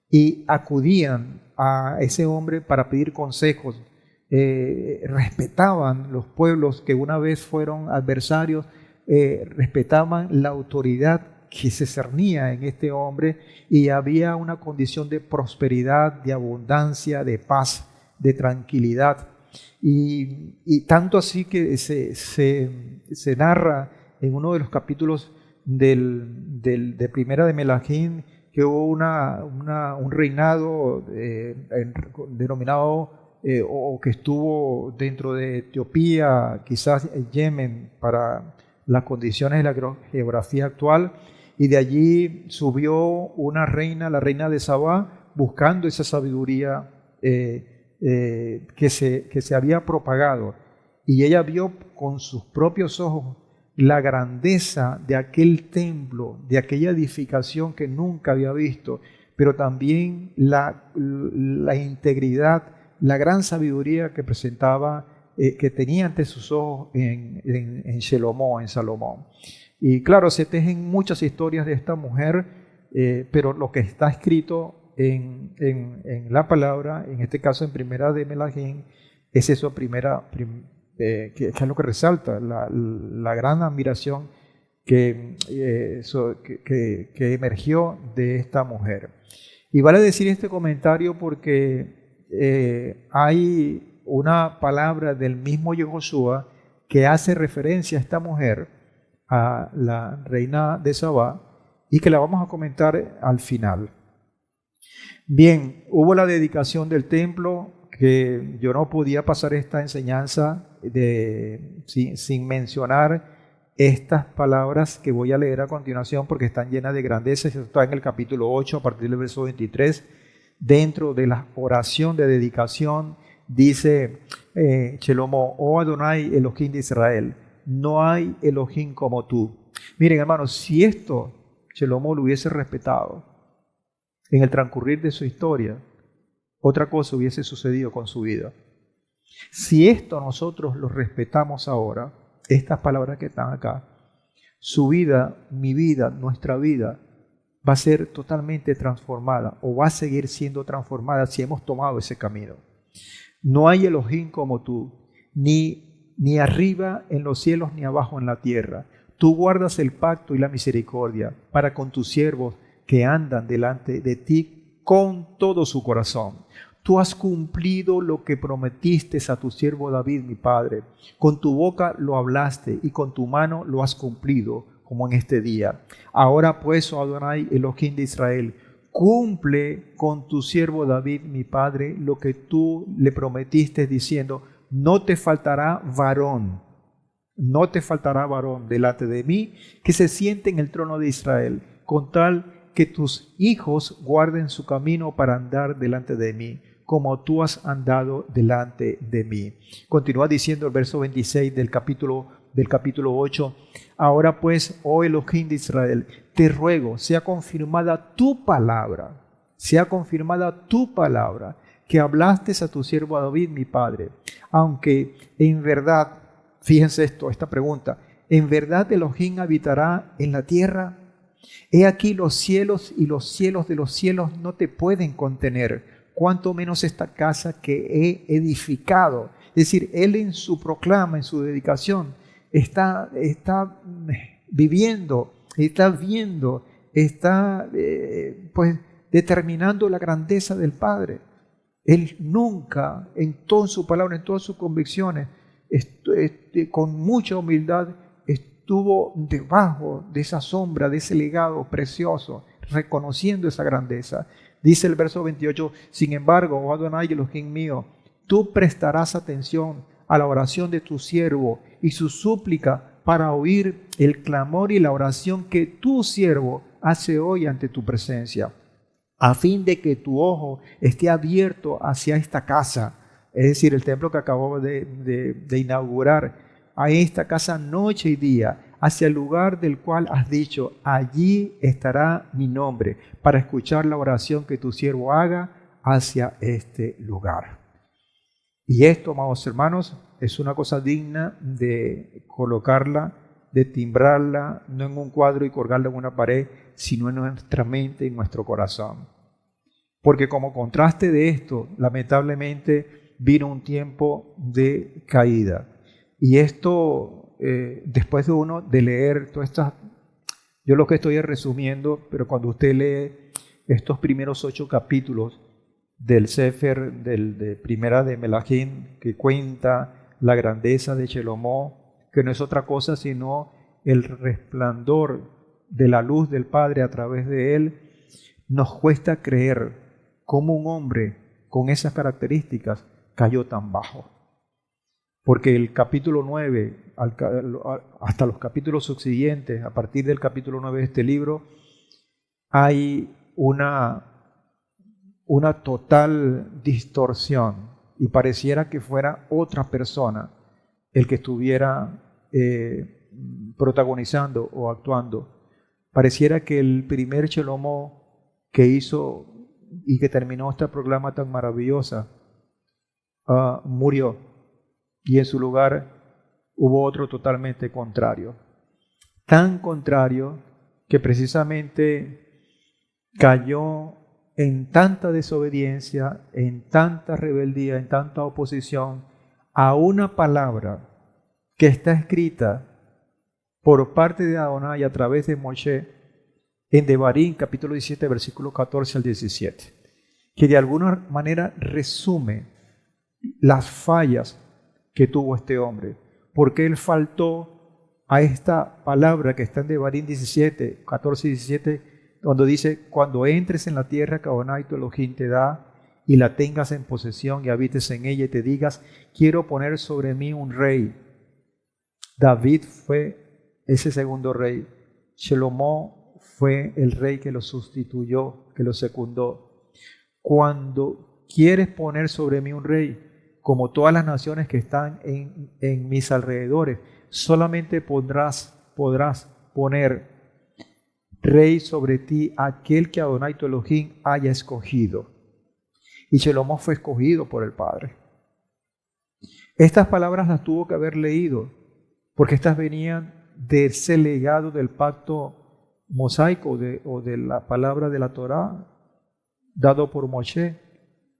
Y acudían a ese hombre para pedir consejos. Respetaban los pueblos que una vez fueron adversarios, respetaban la autoridad que se cernía en este hombre, y había una condición de prosperidad, de abundancia, de paz, de tranquilidad. Y tanto así que se narra en uno de los capítulos de Primera de Melahim que hubo un reinado denominado o que estuvo dentro de Etiopía, quizás Yemen, para las condiciones de la geografía actual, y de allí subió una reina, la reina de Sabá, buscando esa sabiduría que se había propagado, y ella vio con sus propios ojos la grandeza de aquel templo, de aquella edificación que nunca había visto, pero también la integridad, la gran sabiduría que presentaba, que tenía ante sus ojos en Shelomo, en Salomón. Y claro, se tejen muchas historias de esta mujer, pero lo que está escrito en la palabra, en este caso en Primera de Melahim, es eso, que es lo que resalta, la gran admiración que emergió de esta mujer. Y vale decir este comentario porque hay una palabra del mismo Yehoshua que hace referencia a esta mujer, a la reina de Sabá, y que la vamos a comentar al final. Bien, hubo la dedicación del templo, que yo no podía pasar esta enseñanza sin mencionar estas palabras que voy a leer a continuación, porque están llenas de grandeza. Esto está en el capítulo 8, a partir del verso 23. Dentro de la oración de dedicación dice Shelomo, oh Adonai Elohim de Israel, no hay Elohim como tú. Miren hermanos, si esto Shelomo lo hubiese respetado en el transcurrir de su historia, otra cosa hubiese sucedido con su vida. Si esto nosotros lo respetamos ahora, estas palabras que están acá, su vida, mi vida, nuestra vida, va a ser totalmente transformada o va a seguir siendo transformada si hemos tomado ese camino. No hay Elohim como tú, ni arriba en los cielos ni abajo en la tierra. Tú guardas el pacto y la misericordia para con tus siervos que andan delante de ti con todo su corazón. Tú has cumplido lo que prometiste a tu siervo David, mi padre. Con tu boca lo hablaste y con tu mano lo has cumplido, como en este día. Ahora pues, oh Adonai, Elohim de Israel, cumple con tu siervo David, mi padre, lo que tú le prometiste diciendo, no te faltará varón delante de mí que se siente en el trono de Israel, con tal que tus hijos guarden su camino para andar delante de mí, como tú has andado delante de mí. Continúa diciendo el verso 26 del capítulo 8. Ahora pues, oh Elohim de Israel, te ruego, sea confirmada tu palabra, que hablaste a tu siervo David, mi padre. Aunque en verdad, fíjense esta pregunta, ¿en verdad Elohim habitará en la tierra? He aquí los cielos y los cielos de los cielos no te pueden contener, cuanto menos esta casa que he edificado. Es decir, él en su proclama, en su dedicación, está viviendo, está viendo, está pues determinando la grandeza del Padre. Él nunca, en toda su palabra, en todas sus convicciones, con mucha humildad, estuvo debajo de esa sombra, de ese legado precioso, reconociendo esa grandeza. Dice el verso 28, sin embargo, oh Adonai Elohim mío, tú prestarás atención a la oración de tu siervo y su súplica para oír el clamor y la oración que tu siervo hace hoy ante tu presencia, a fin de que tu ojo esté abierto hacia esta casa, es decir, el templo que acabo de inaugurar, a esta casa noche y día, hacia el lugar del cual has dicho, allí estará mi nombre, para escuchar la oración que tu siervo haga hacia este lugar. Y esto, amados hermanos, es una cosa digna de colocarla, de timbrarla, no en un cuadro y colgarla en una pared, sino en nuestra mente y en nuestro corazón. Porque como contraste de esto, lamentablemente, vino un tiempo de caída. Y esto, después de uno de leer todas estas, yo lo que estoy es resumiendo, pero cuando usted lee estos primeros 8 capítulos del Sefer, de Primera de Melahim, que cuenta la grandeza de Shelomo, que no es otra cosa sino el resplandor de la luz del Padre a través de él, nos cuesta creer cómo un hombre con esas características cayó tan bajo. Porque el capítulo 9, hasta los capítulos subsiguientes, a partir del capítulo 9 de este libro, hay una total distorsión y pareciera que fuera otra persona el que estuviera protagonizando o actuando. Pareciera que el primer Shelomo que hizo y que terminó esta proclama tan maravillosa murió, y en su lugar hubo otro totalmente contrario. Tan contrario que precisamente cayó en tanta desobediencia, en tanta rebeldía, en tanta oposición a una palabra que está escrita por parte de Adonai a través de Moshe en Devarim, capítulo 17, versículos 14 al 17, que de alguna manera resume las fallas que tuvo este hombre, porque él faltó a esta palabra que está en Devarim 17, 14 y 17, cuando dice, cuando entres en la tierra que Adonai tu Elohim te da y la tengas en posesión y habites en ella y te digas, quiero poner sobre mí un rey. David fue ese segundo rey. Shelomo fue el rey que lo sustituyó, que lo secundó. cuando quieres poner sobre mí un rey, como todas las naciones que están en mis alrededores, solamente podrás poner rey sobre ti aquel que Adonai tu Elohim haya escogido. Y Shelomo fue escogido por el Padre. Estas palabras las tuvo que haber leído, porque estas venían de ese legado del pacto mosaico o de la palabra de la Torá dado por Moshe.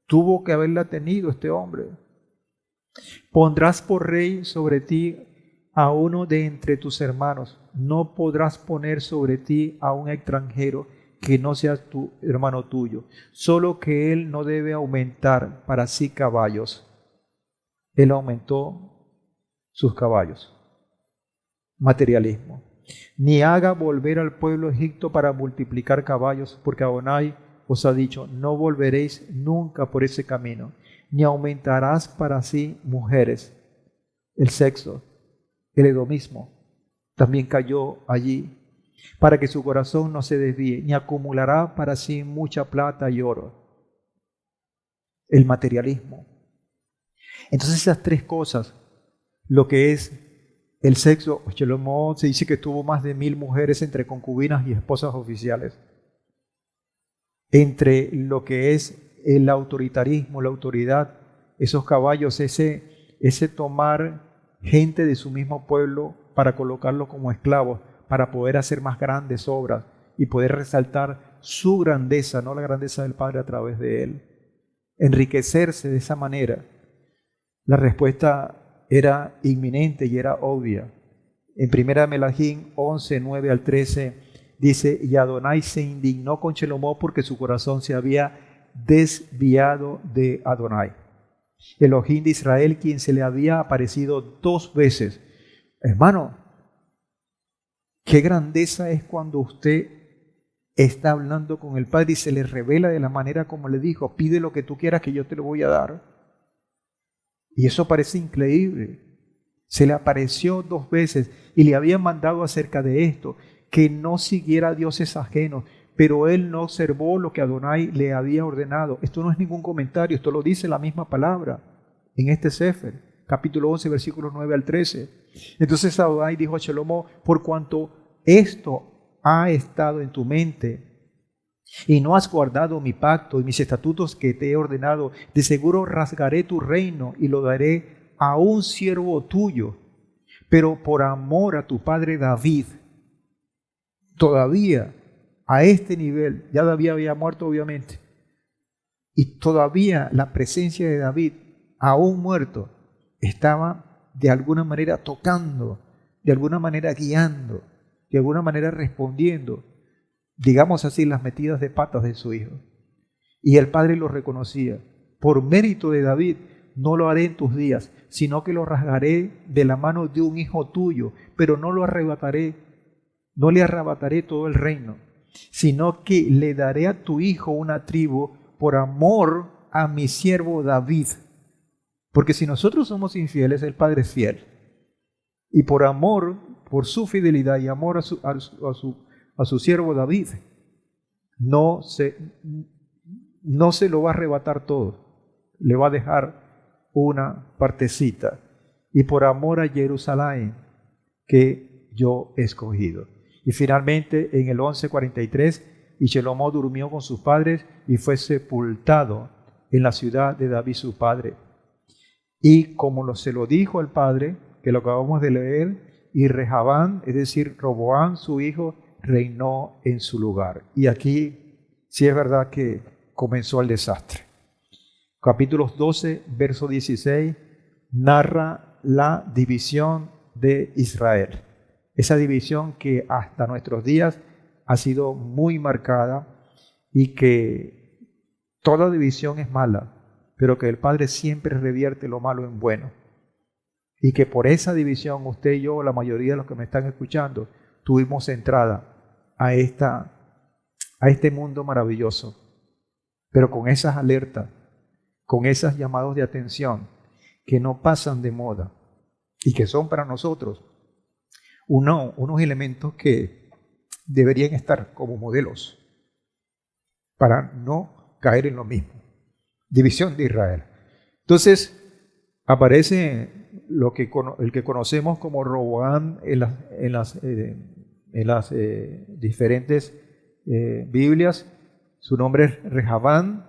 Tuvo que haberla tenido este hombre. Pondrás por rey sobre ti a uno de entre tus hermanos. No podrás poner sobre ti a un extranjero que no sea tu hermano tuyo. Solo que él no debe aumentar para sí caballos. Él aumentó sus caballos. Materialismo. Ni haga volver al pueblo Egipto para multiplicar caballos, porque Adonai os ha dicho, no volveréis nunca por ese camino, ni aumentarás para sí mujeres. El sexo, el edomismo, también cayó allí, para que su corazón no se desvíe, ni acumulará para sí mucha plata y oro. El materialismo. Entonces esas tres cosas, lo que es el sexo, Shelomo se dice que tuvo más de 1000 mujeres entre concubinas y esposas oficiales. Entre lo que es el autoritarismo, la autoridad, esos caballos, ese tomar gente de su mismo pueblo para colocarlo como esclavos, para poder hacer más grandes obras y poder resaltar su grandeza, no la grandeza del Padre a través de él. Enriquecerse de esa manera. La respuesta era inminente y era obvia. En 1 Melahim 11, 9 al 13 dice, y Adonai se indignó con Shelomo porque su corazón se había desviado de Adonai, Elohim de Israel, quien se le había aparecido 2 veces. Hermano, qué grandeza es cuando usted está hablando con el Padre y se le revela de la manera como le dijo, pide lo que tú quieras que yo te lo voy a dar. Y eso parece increíble. Se le apareció 2 veces y le había mandado acerca de esto, que no siguiera a dioses ajenos, pero él no observó lo que Adonai le había ordenado. Esto no es ningún comentario, esto lo dice la misma palabra en este Sefer, capítulo 11, versículos 9 al 13. Entonces Adonai dijo a Shelomo, por cuanto esto ha estado en tu mente y no has guardado mi pacto y mis estatutos que te he ordenado, de seguro rasgaré tu reino y lo daré a un siervo tuyo. Pero por amor a tu padre David, todavía a este nivel, ya David había muerto obviamente, y todavía la presencia de David, aún muerto, estaba de alguna manera tocando, de alguna manera guiando, de alguna manera respondiendo, digamos así, las metidas de patas de su hijo. Y el padre lo reconocía. Por mérito de David, no lo haré en tus días, sino que lo rasgaré de la mano de un hijo tuyo, pero no lo arrebataré, no le arrebataré todo el reino, sino que le daré a tu hijo una tribu por amor a mi siervo David. Porque si nosotros somos infieles, el Padre es fiel. Y por amor, por su fidelidad y amor a su siervo David, no se lo va a arrebatar todo, le va a dejar una partecita. Y por amor a Jerusalén que yo he escogido. Y finalmente en el 11:43, y Shelomo durmió con sus padres y fue sepultado en la ciudad de David su padre. Y como se lo dijo el padre, que lo acabamos de leer, y Rehabán, es decir, Roboán su hijo, reinó en su lugar. Y aquí sí es verdad que comenzó el desastre. Capítulos 12, verso 16, narra la división de Israel. Esa división que hasta nuestros días ha sido muy marcada y que toda división es mala, pero que el Padre siempre revierte lo malo en bueno. Y que por esa división usted y yo, la mayoría de los que me están escuchando, tuvimos entrada a este mundo maravilloso, pero con esas alertas, con esos llamados de atención que no pasan de moda y que son para nosotros unos elementos que deberían estar como modelos para no caer en lo mismo. División de Israel. Entonces, aparece el que conocemos como Roboam en las diferentes Biblias. Su nombre es Rehabán,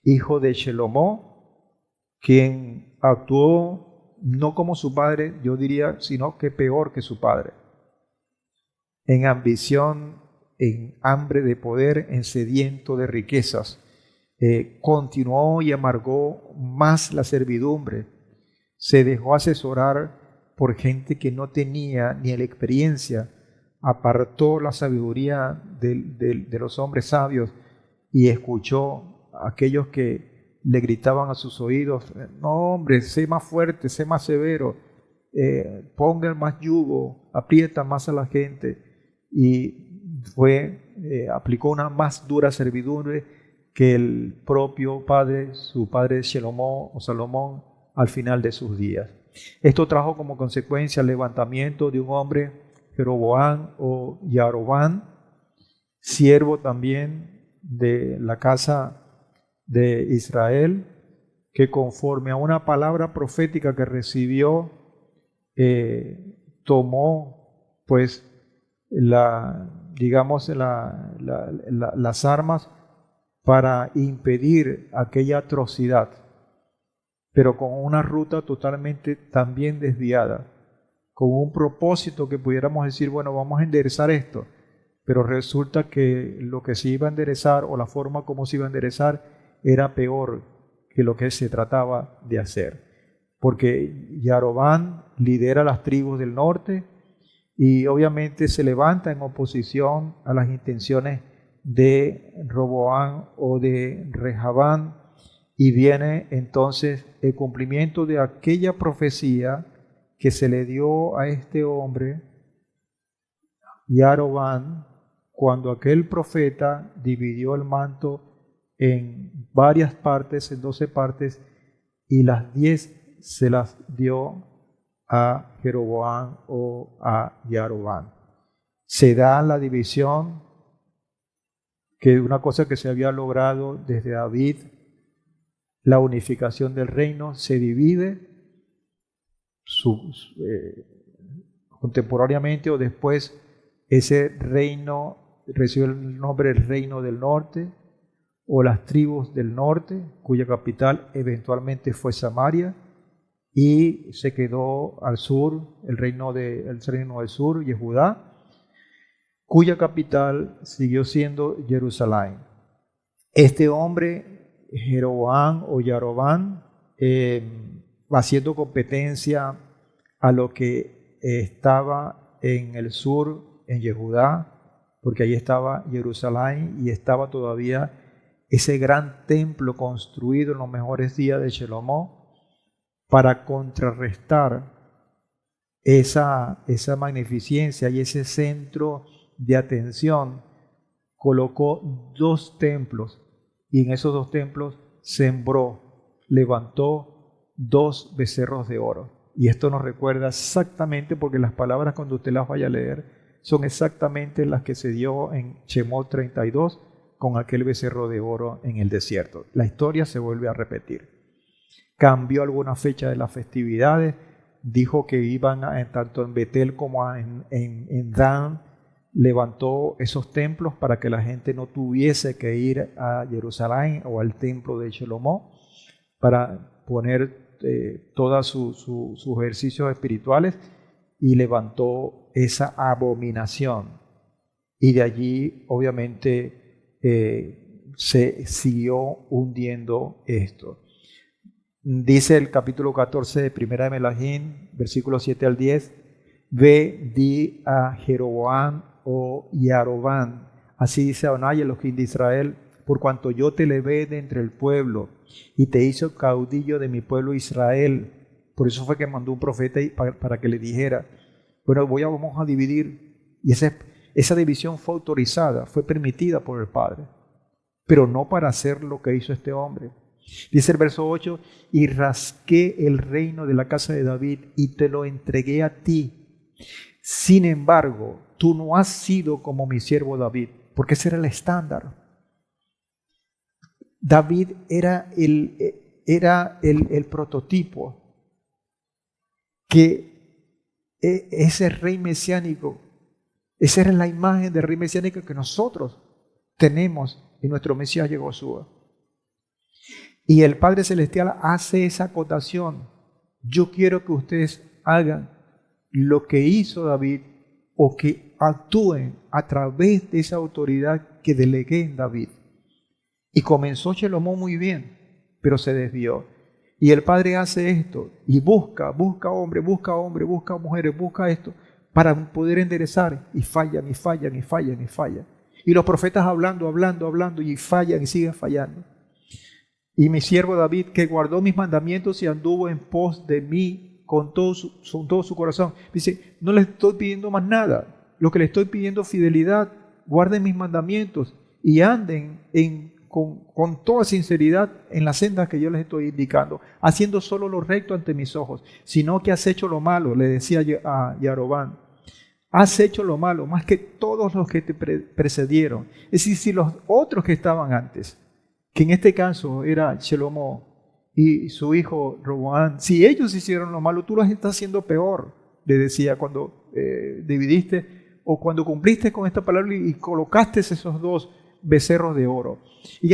hijo de Shelomó, quien actuó no como su padre, yo diría, sino que peor que su padre. En ambición, en hambre de poder, en sediento de riquezas. Continuó y amargó más la servidumbre. Se dejó asesorar por gente que no tenía ni la experiencia. Apartó la sabiduría de los hombres sabios y escuchó a aquellos que le gritaban a sus oídos: no, hombre, sé más fuerte, sé más severo, ponga más yugo, aprieta más a la gente. Y aplicó una más dura servidumbre que el propio padre, su padre Shelomó o Salomón, al final de sus días. Esto trajo como consecuencia el levantamiento de un hombre, Jeroboam o Yarovam, siervo también de la casa de Israel, que conforme a una palabra profética que recibió, tomó pues las armas para impedir aquella atrocidad, pero con una ruta totalmente también desviada, con un propósito que pudiéramos decir, bueno, vamos a enderezar esto, pero resulta que lo que se iba a enderezar o la forma como se iba a enderezar era peor que lo que se trataba de hacer, porque Yarovam lidera las tribus del norte y obviamente se levanta en oposición a las intenciones de Roboam o de Rehabán, y viene entonces el cumplimiento de aquella profecía que se le dio a este hombre, Yarovam, cuando aquel profeta dividió el manto en varias partes, en 12 partes, y las 10 se las dio a Jeroboam o a Yarovam. Se da la división, que una cosa que se había logrado desde David, la unificación del reino, se divide contemporáneamente o después. Ese reino recibe el nombre del Reino del Norte o las tribus del norte, cuya capital eventualmente fue Samaria, y se quedó al sur el reino del sur, Yehudá, cuya capital siguió siendo Jerusalén. Este hombre, Jeroboam o Yarovam, haciendo competencia a lo que estaba en el sur, en Yehudá, porque ahí estaba Jerusalén y estaba todavía ese gran templo construido en los mejores días de Shelomó, para contrarrestar esa magnificencia y ese centro de atención. Colocó 2 templos y en esos 2 templos levantó 2 becerros de oro. Y esto nos recuerda exactamente, porque las palabras cuando usted las vaya a leer son exactamente las que se dio en Shemot 32 con aquel becerro de oro en el desierto. La historia se vuelve a repetir. Cambió alguna fecha de las festividades, dijo que iban tanto en Betel como en Dan, levantó esos templos para que la gente no tuviese que ir a Jerusalén o al templo de Shelomó para poner todos sus ejercicios espirituales, y levantó esa abominación. Y de allí obviamente se siguió hundiendo esto. Dice el capítulo 14 de Primera de Melahim, versículos 7 al 10, ve, di a Jeroboam o Yarovam, así dice Adonai, Elohim de Israel, por cuanto yo te levé de entre el pueblo y te hizo caudillo de mi pueblo Israel. Por eso fue que mandó un profeta para que le dijera, bueno, vamos a dividir. Y esa división fue autorizada, fue permitida por el Padre, pero no para hacer lo que hizo este hombre. Dice el verso 8, y rasqué el reino de la casa de David y te lo entregué a ti. Sin embargo, tú no has sido como mi siervo David, porque ese era el estándar. David era el prototipo que ese rey mesiánico, esa era la imagen del rey mesiánico que nosotros tenemos en nuestro Mesías Yehoshua. Y el Padre Celestial hace esa acotación. Yo quiero que ustedes hagan lo que hizo David o que actúen a través de esa autoridad que delegué en David. Y comenzó Shalomón muy bien, pero se desvió. Y el Padre hace esto y busca hombres, busca mujeres, busca esto para poder enderezar y fallan. Y los profetas hablando y fallan y siguen fallando. Y mi siervo David, que guardó mis mandamientos y anduvo en pos de mí con todo su corazón. Dice, no les estoy pidiendo más nada. Lo que les estoy pidiendo es fidelidad. Guarden mis mandamientos y anden con toda sinceridad en las sendas que yo les estoy indicando, haciendo solo lo recto ante mis ojos. Sino que has hecho lo malo, le decía a Yaroboam. Has hecho lo malo, más que todos los que te precedieron. Es decir, si los otros que estaban antes, que en este caso era Shalomón y su hijo Roboam, si ellos hicieron lo malo, tú lo estás haciendo peor, le decía cuando dividiste o cuando cumpliste con esta palabra y colocaste esos dos becerros de oro. Y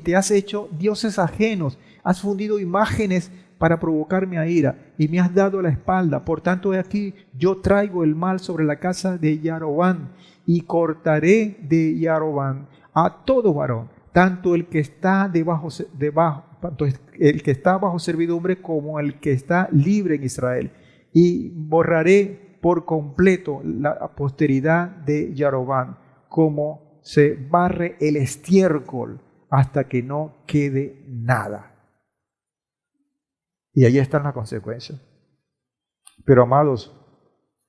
te has hecho dioses ajenos, has fundido imágenes para provocarme a ira y me has dado la espalda. Por tanto, he aquí, yo traigo el mal sobre la casa de Yaroboam y cortaré de Yaroboam a todo varón, tanto el que está tanto el que está bajo servidumbre como el que está libre en Israel. Y borraré por completo la posteridad de Yaroboam, como se barre el estiércol hasta que no quede nada. Y ahí están las consecuencias. Pero amados,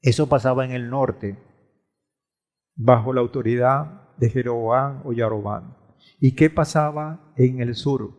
eso pasaba en el norte, bajo la autoridad de Jeroboam o Yaroboam. ¿Y qué pasaba en el sur?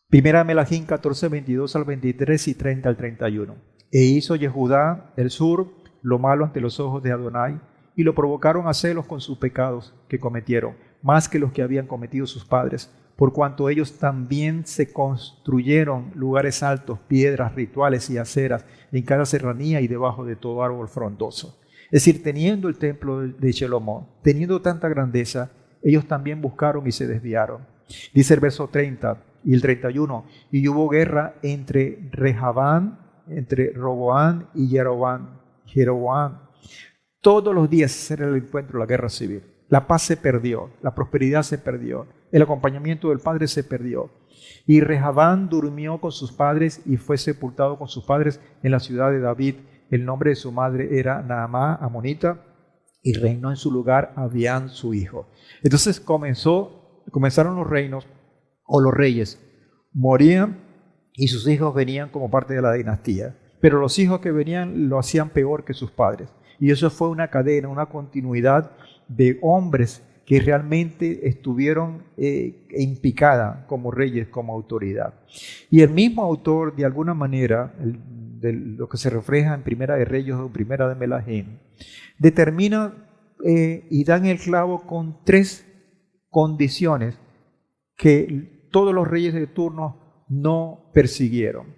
Primera Melahim 14, 22 al 23 y 30 al 31. E hizo Yehudá el sur lo malo ante los ojos de Adonai, y lo provocaron a celos con sus pecados que cometieron, más que los que habían cometido sus padres, por cuanto ellos también se construyeron lugares altos, piedras, rituales y aceras en cada serranía y debajo de todo árbol frondoso. Es decir, teniendo el templo de Shalomón, teniendo tanta grandeza, ellos también buscaron y se desviaron. Dice el verso 30 y el 31, y hubo guerra entre entre Roboam y Jeroboam. Todos los días era el encuentro, la guerra civil. La paz se perdió, la prosperidad se perdió, el acompañamiento del Padre se perdió. Y Rehabam durmió con sus padres y fue sepultado con sus padres en la ciudad de David. El nombre de su madre era Naamá, amonita, y reinó en su lugar Abián, su hijo. Entonces comenzaron los reinos, o los reyes, morían y sus hijos venían como parte de la dinastía. Pero los hijos que venían lo hacían peor que sus padres. Y eso fue una cadena, una continuidad de hombres que realmente estuvieron en como reyes, como autoridad. Y el mismo autor, de alguna manera, de lo que se refleja en Primera de Reyes o Primera de Melahim, determina y dan el clavo con 3 condiciones que todos los reyes de turno no persiguieron.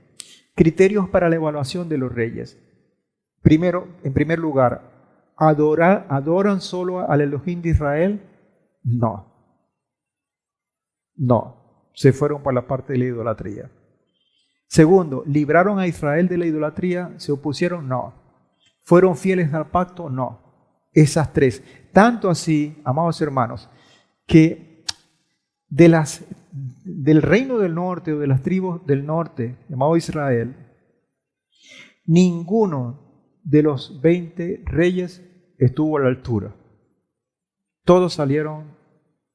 Criterios para la evaluación de los reyes. Primero, en primer lugar, ¿adoran solo al Elohim de Israel? No. Se fueron por la parte de la idolatría. Segundo, ¿libraron a Israel de la idolatría? ¿Se opusieron? No. ¿Fueron fieles al pacto? No. Esas 3. Tanto así, amados hermanos, que del reino del norte o de las tribus del norte, llamado Israel, ninguno de los 20 reyes estuvo a la altura. Todos salieron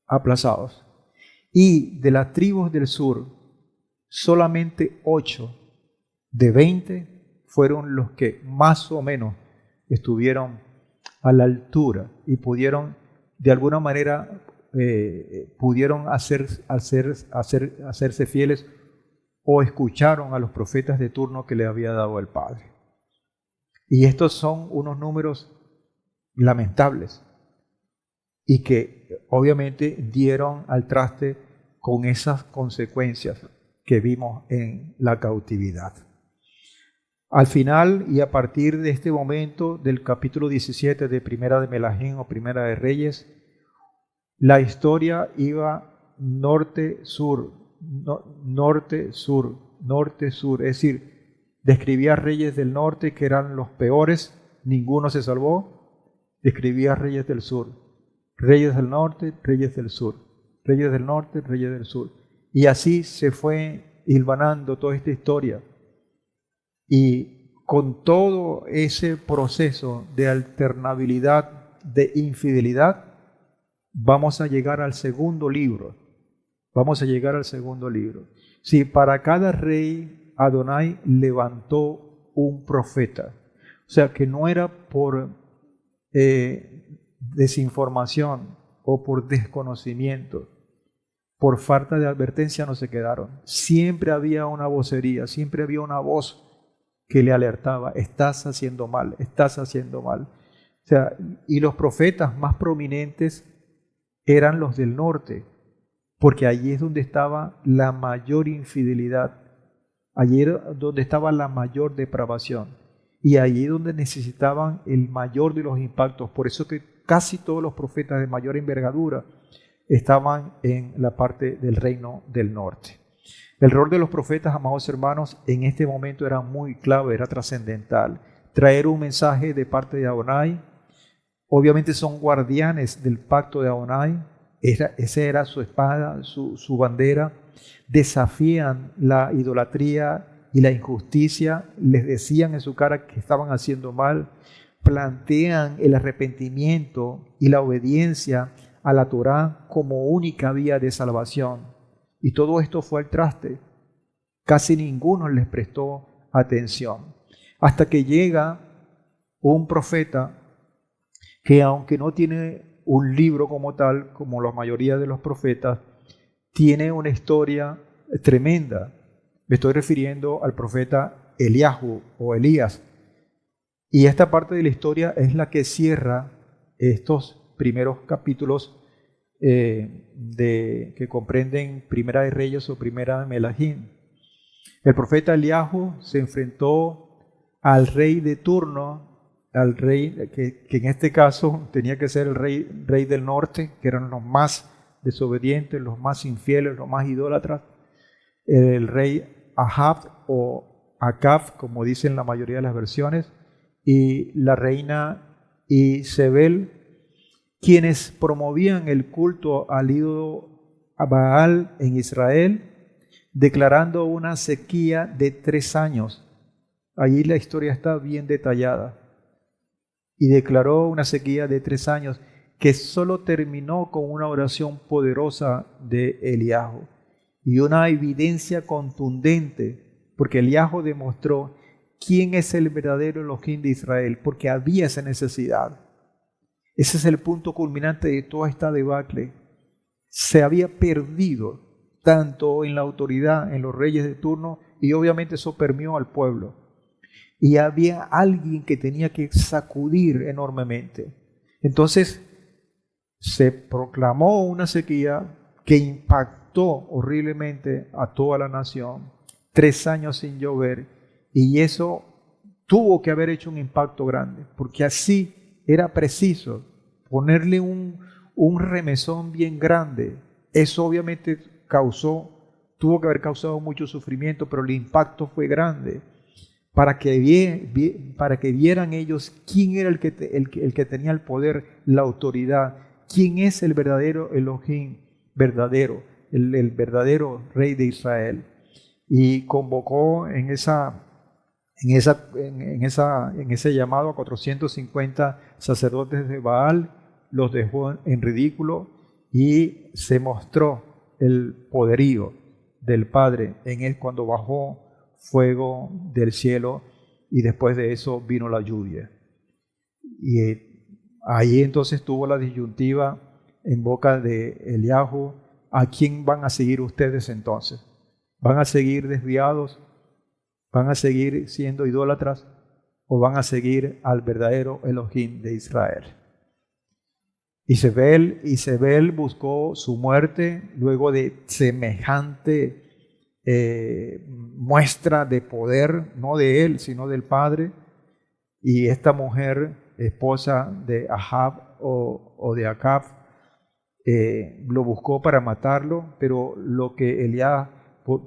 aplazados. Y de las tribus del sur, solamente 8 de 20 fueron los que más o menos estuvieron a la altura y pudieron, de alguna manera, hacerse fieles o escucharon a los profetas de turno que le había dado el Padre. Y estos son unos números lamentables. y que obviamente dieron al traste con esas consecuencias que vimos en la cautividad. Al final y a partir de este momento del capítulo 17 de Primera de Melahim o Primera de Reyes, la historia iba norte-sur, norte-sur, norte-sur, es decir, describía reyes del norte que eran los peores, ninguno se salvó, describía reyes del sur, reyes del norte, reyes del sur, reyes del norte, reyes del sur. Y así se fue hilvanando toda esta historia. Y con todo ese proceso de alternabilidad, de infidelidad, vamos a llegar al segundo libro. Vamos a llegar al segundo libro. Si para cada rey Adonai levantó un profeta, o sea que no era por desinformación o por desconocimiento, por falta de advertencia no se quedaron. Siempre había una vocería, siempre había una voz que le alertaba: estás haciendo mal, estás haciendo mal. O sea, y los profetas más prominentes eran los del norte, porque allí es donde estaba la mayor infidelidad, allí era donde estaba la mayor depravación, y allí es donde necesitaban el mayor de los impactos. Por eso que casi todos los profetas de mayor envergadura estaban en la parte del reino del norte. El rol de los profetas, amados hermanos, en este momento era muy clave, era trascendental. Traer un mensaje de parte de Adonai. Obviamente son guardianes del pacto de Adonai. Esa era su espada, su bandera. Desafían la idolatría y la injusticia. Les decían en su cara que estaban haciendo mal. Plantean el arrepentimiento y la obediencia a la Torá como única vía de salvación. Y todo esto fue al traste. Casi ninguno les prestó atención. Hasta que llega un profeta que, aunque no tiene un libro como tal, como la mayoría de los profetas, tiene una historia tremenda. Me estoy refiriendo al profeta Eliahu o Elías. Y esta parte de la historia es la que cierra estos primeros capítulos que comprenden Primera de Reyes o Primera de Melahim. El profeta Eliahu se enfrentó al rey de turno, al rey que en este caso tenía que ser el rey del norte, que eran los más desobedientes, los más infieles, los más idólatras, el rey Ahab o Acab, como dicen la mayoría de las versiones, y la reina Isabel, quienes promovían el culto al ídolo Baal en Israel, declarando una sequía de 3 años. Allí la historia está bien detallada. Y declaró una sequía de 3 años que solo terminó con una oración poderosa de Eliahu y una evidencia contundente, porque Eliahu demostró quién es el verdadero Elohim de Israel, porque había esa necesidad. Ese es el punto culminante de toda esta debacle. Se había perdido tanto en la autoridad, en los reyes de turno, y obviamente eso permeó al pueblo. Y había alguien que tenía que sacudir enormemente. Entonces se proclamó una sequía que impactó horriblemente a toda la nación. 3 años sin llover, y eso tuvo que haber hecho un impacto grande, porque así era preciso ponerle un remesón bien grande. Eso obviamente tuvo que haber causado mucho sufrimiento, pero el impacto fue grande para que vieran ellos quién era el que tenía el poder, la autoridad, quién es el verdadero Elohim, verdadero, el verdadero Rey de Israel. Y convocó en ese llamado a 450 sacerdotes de Baal, los dejó en ridículo y se mostró el poderío del Padre en él cuando bajó fuego del cielo y después de eso vino la lluvia. Y ahí entonces tuvo la disyuntiva en boca de Eliahu: ¿a quién van a seguir ustedes entonces? ¿Van a seguir desviados? ¿Van a seguir siendo idólatras? ¿O van a seguir al verdadero Elohim de Israel? Isabel buscó su muerte luego de semejante muestra de poder, no de él, sino del padre. Y esta mujer, esposa de Ahab o de Acab, lo buscó para matarlo, pero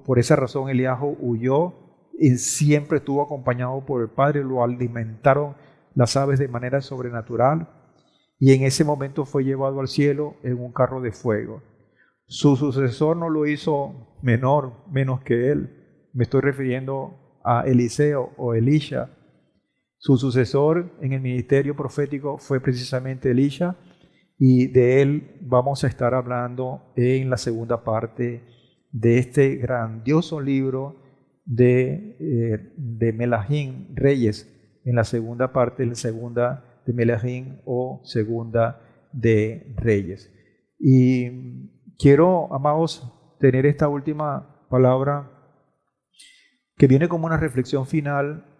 por esa razón Eliahu huyó y siempre estuvo acompañado por el padre. Lo alimentaron las aves de manera sobrenatural y en ese momento fue llevado al cielo en un carro de fuego. Su sucesor no lo hizo menos que él. Me estoy refiriendo a Eliseo o Elisha. Su sucesor en el ministerio profético fue precisamente Elisha, y de él vamos a estar hablando en la segunda parte de este grandioso libro de Melahim, Reyes, en la segunda parte, la segunda de Melahim o segunda de Reyes. Y quiero, amados, tener esta última palabra que viene como una reflexión final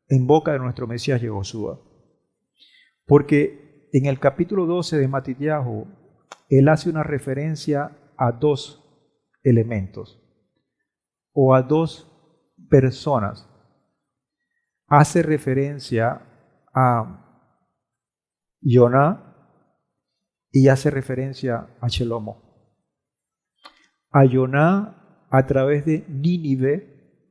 en boca de nuestro Mesías Yehoshua. Porque en el capítulo 12 de Matityahu, él hace una referencia a dos elementos o a dos personas. Hace referencia a Yoná y hace referencia a Shelomo. A Yoná a través de Nínive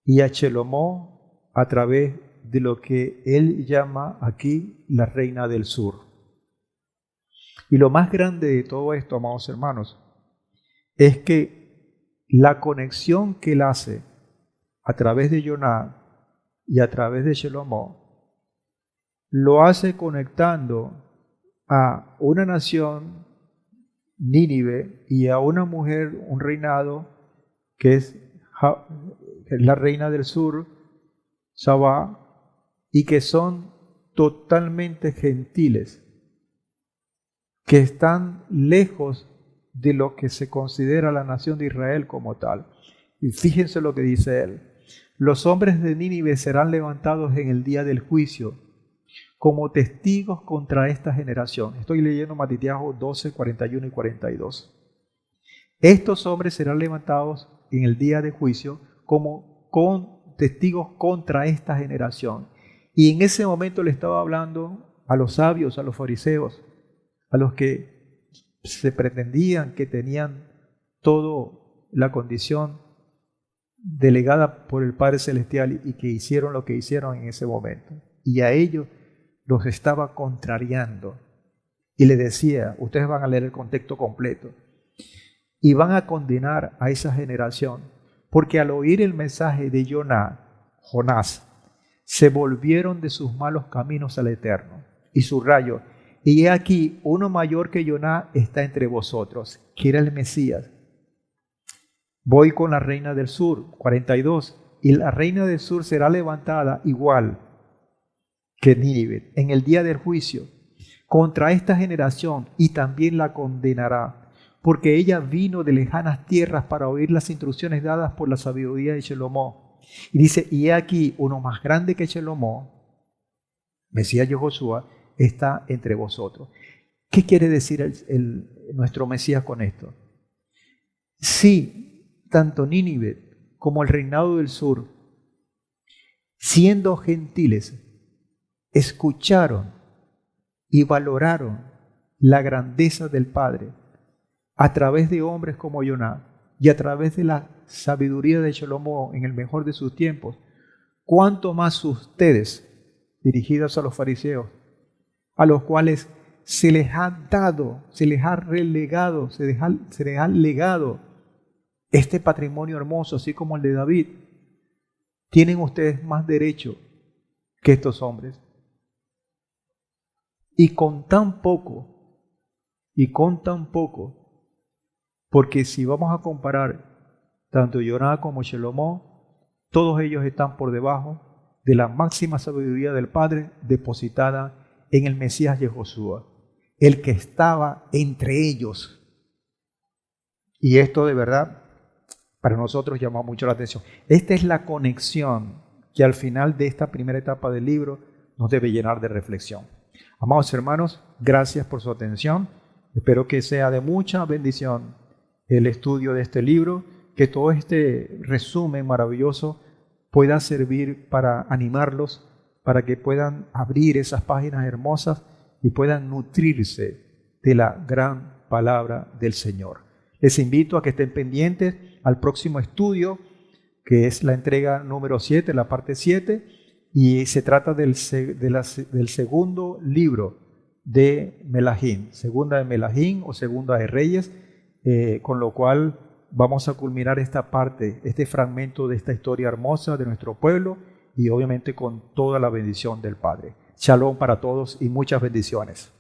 y a Shelomo a través de lo que él llama aquí la reina del sur. Y lo más grande de todo esto, amados hermanos, es que la conexión que él hace a través de Yoná y a través de Shelomo, lo hace conectando a una nación, Nínive, y a una mujer, un reinado, que es la reina del sur, Sabá, y que son totalmente gentiles, que están lejos de lo que se considera la nación de Israel como tal. Y fíjense lo que dice él: los hombres de Nínive serán levantados en el día del juicio como testigos contra esta generación. Estoy leyendo Matityahu 12, 41 y 42. Estos hombres serán levantados en el día de juicio como testigos contra esta generación. Y en ese momento le estaba hablando a los sabios, a los fariseos, a los que se pretendían que tenían toda la condición delegada por el Padre Celestial y que hicieron lo que hicieron en ese momento. Y a ellos los estaba contrariando. Y le decía, ustedes van a leer el contexto completo, y van a condenar a esa generación, porque al oír el mensaje de Jonás, se volvieron de sus malos caminos al Eterno. Y subrayo, y he aquí, uno mayor que Jonás está entre vosotros, que era el Mesías. Voy con la reina del sur, 42, y la reina del sur será levantada igual que Nínive en el día del juicio contra esta generación, y también la condenará, porque ella vino de lejanas tierras para oír las instrucciones dadas por la sabiduría de Shelomo. Y dice, y he aquí, uno más grande que Shelomo, Mesías Yehoshua, está entre vosotros. ¿Qué quiere decir nuestro Mesías con esto? Sí, tanto Nínive como el reinado del sur, siendo gentiles, escucharon y valoraron la grandeza del Padre a través de hombres como Jonás y a través de la sabiduría de Shelomo en el mejor de sus tiempos. ¿Cuánto más ustedes, dirigidos a los fariseos, a los cuales se les ha dado, se les ha relegado, se les ha legado este patrimonio hermoso, así como el de David? Tienen ustedes más derecho que estos hombres. Y con tan poco, porque si vamos a comparar tanto Jonás como Shelomo, todos ellos están por debajo de la máxima sabiduría del Padre depositada en el Mesías Yehoshua, el que estaba entre ellos. Y esto de verdad para nosotros llama mucho la atención. Esta es la conexión que al final de esta primera etapa del libro nos debe llenar de reflexión. Amados hermanos, gracias por su atención. Espero que sea de mucha bendición el estudio de este libro, que todo este resumen maravilloso pueda servir para animarlos, para que puedan abrir esas páginas hermosas y puedan nutrirse de la gran palabra del Señor. Les invito a que estén pendientes al próximo estudio, que es la entrega número 7, la parte 7, y se trata del segundo libro de Melahim, segunda de Melahim o segunda de Reyes, con lo cual vamos a culminar esta parte, este fragmento de esta historia hermosa de nuestro pueblo y obviamente con toda la bendición del Padre. Shalom para todos y muchas bendiciones.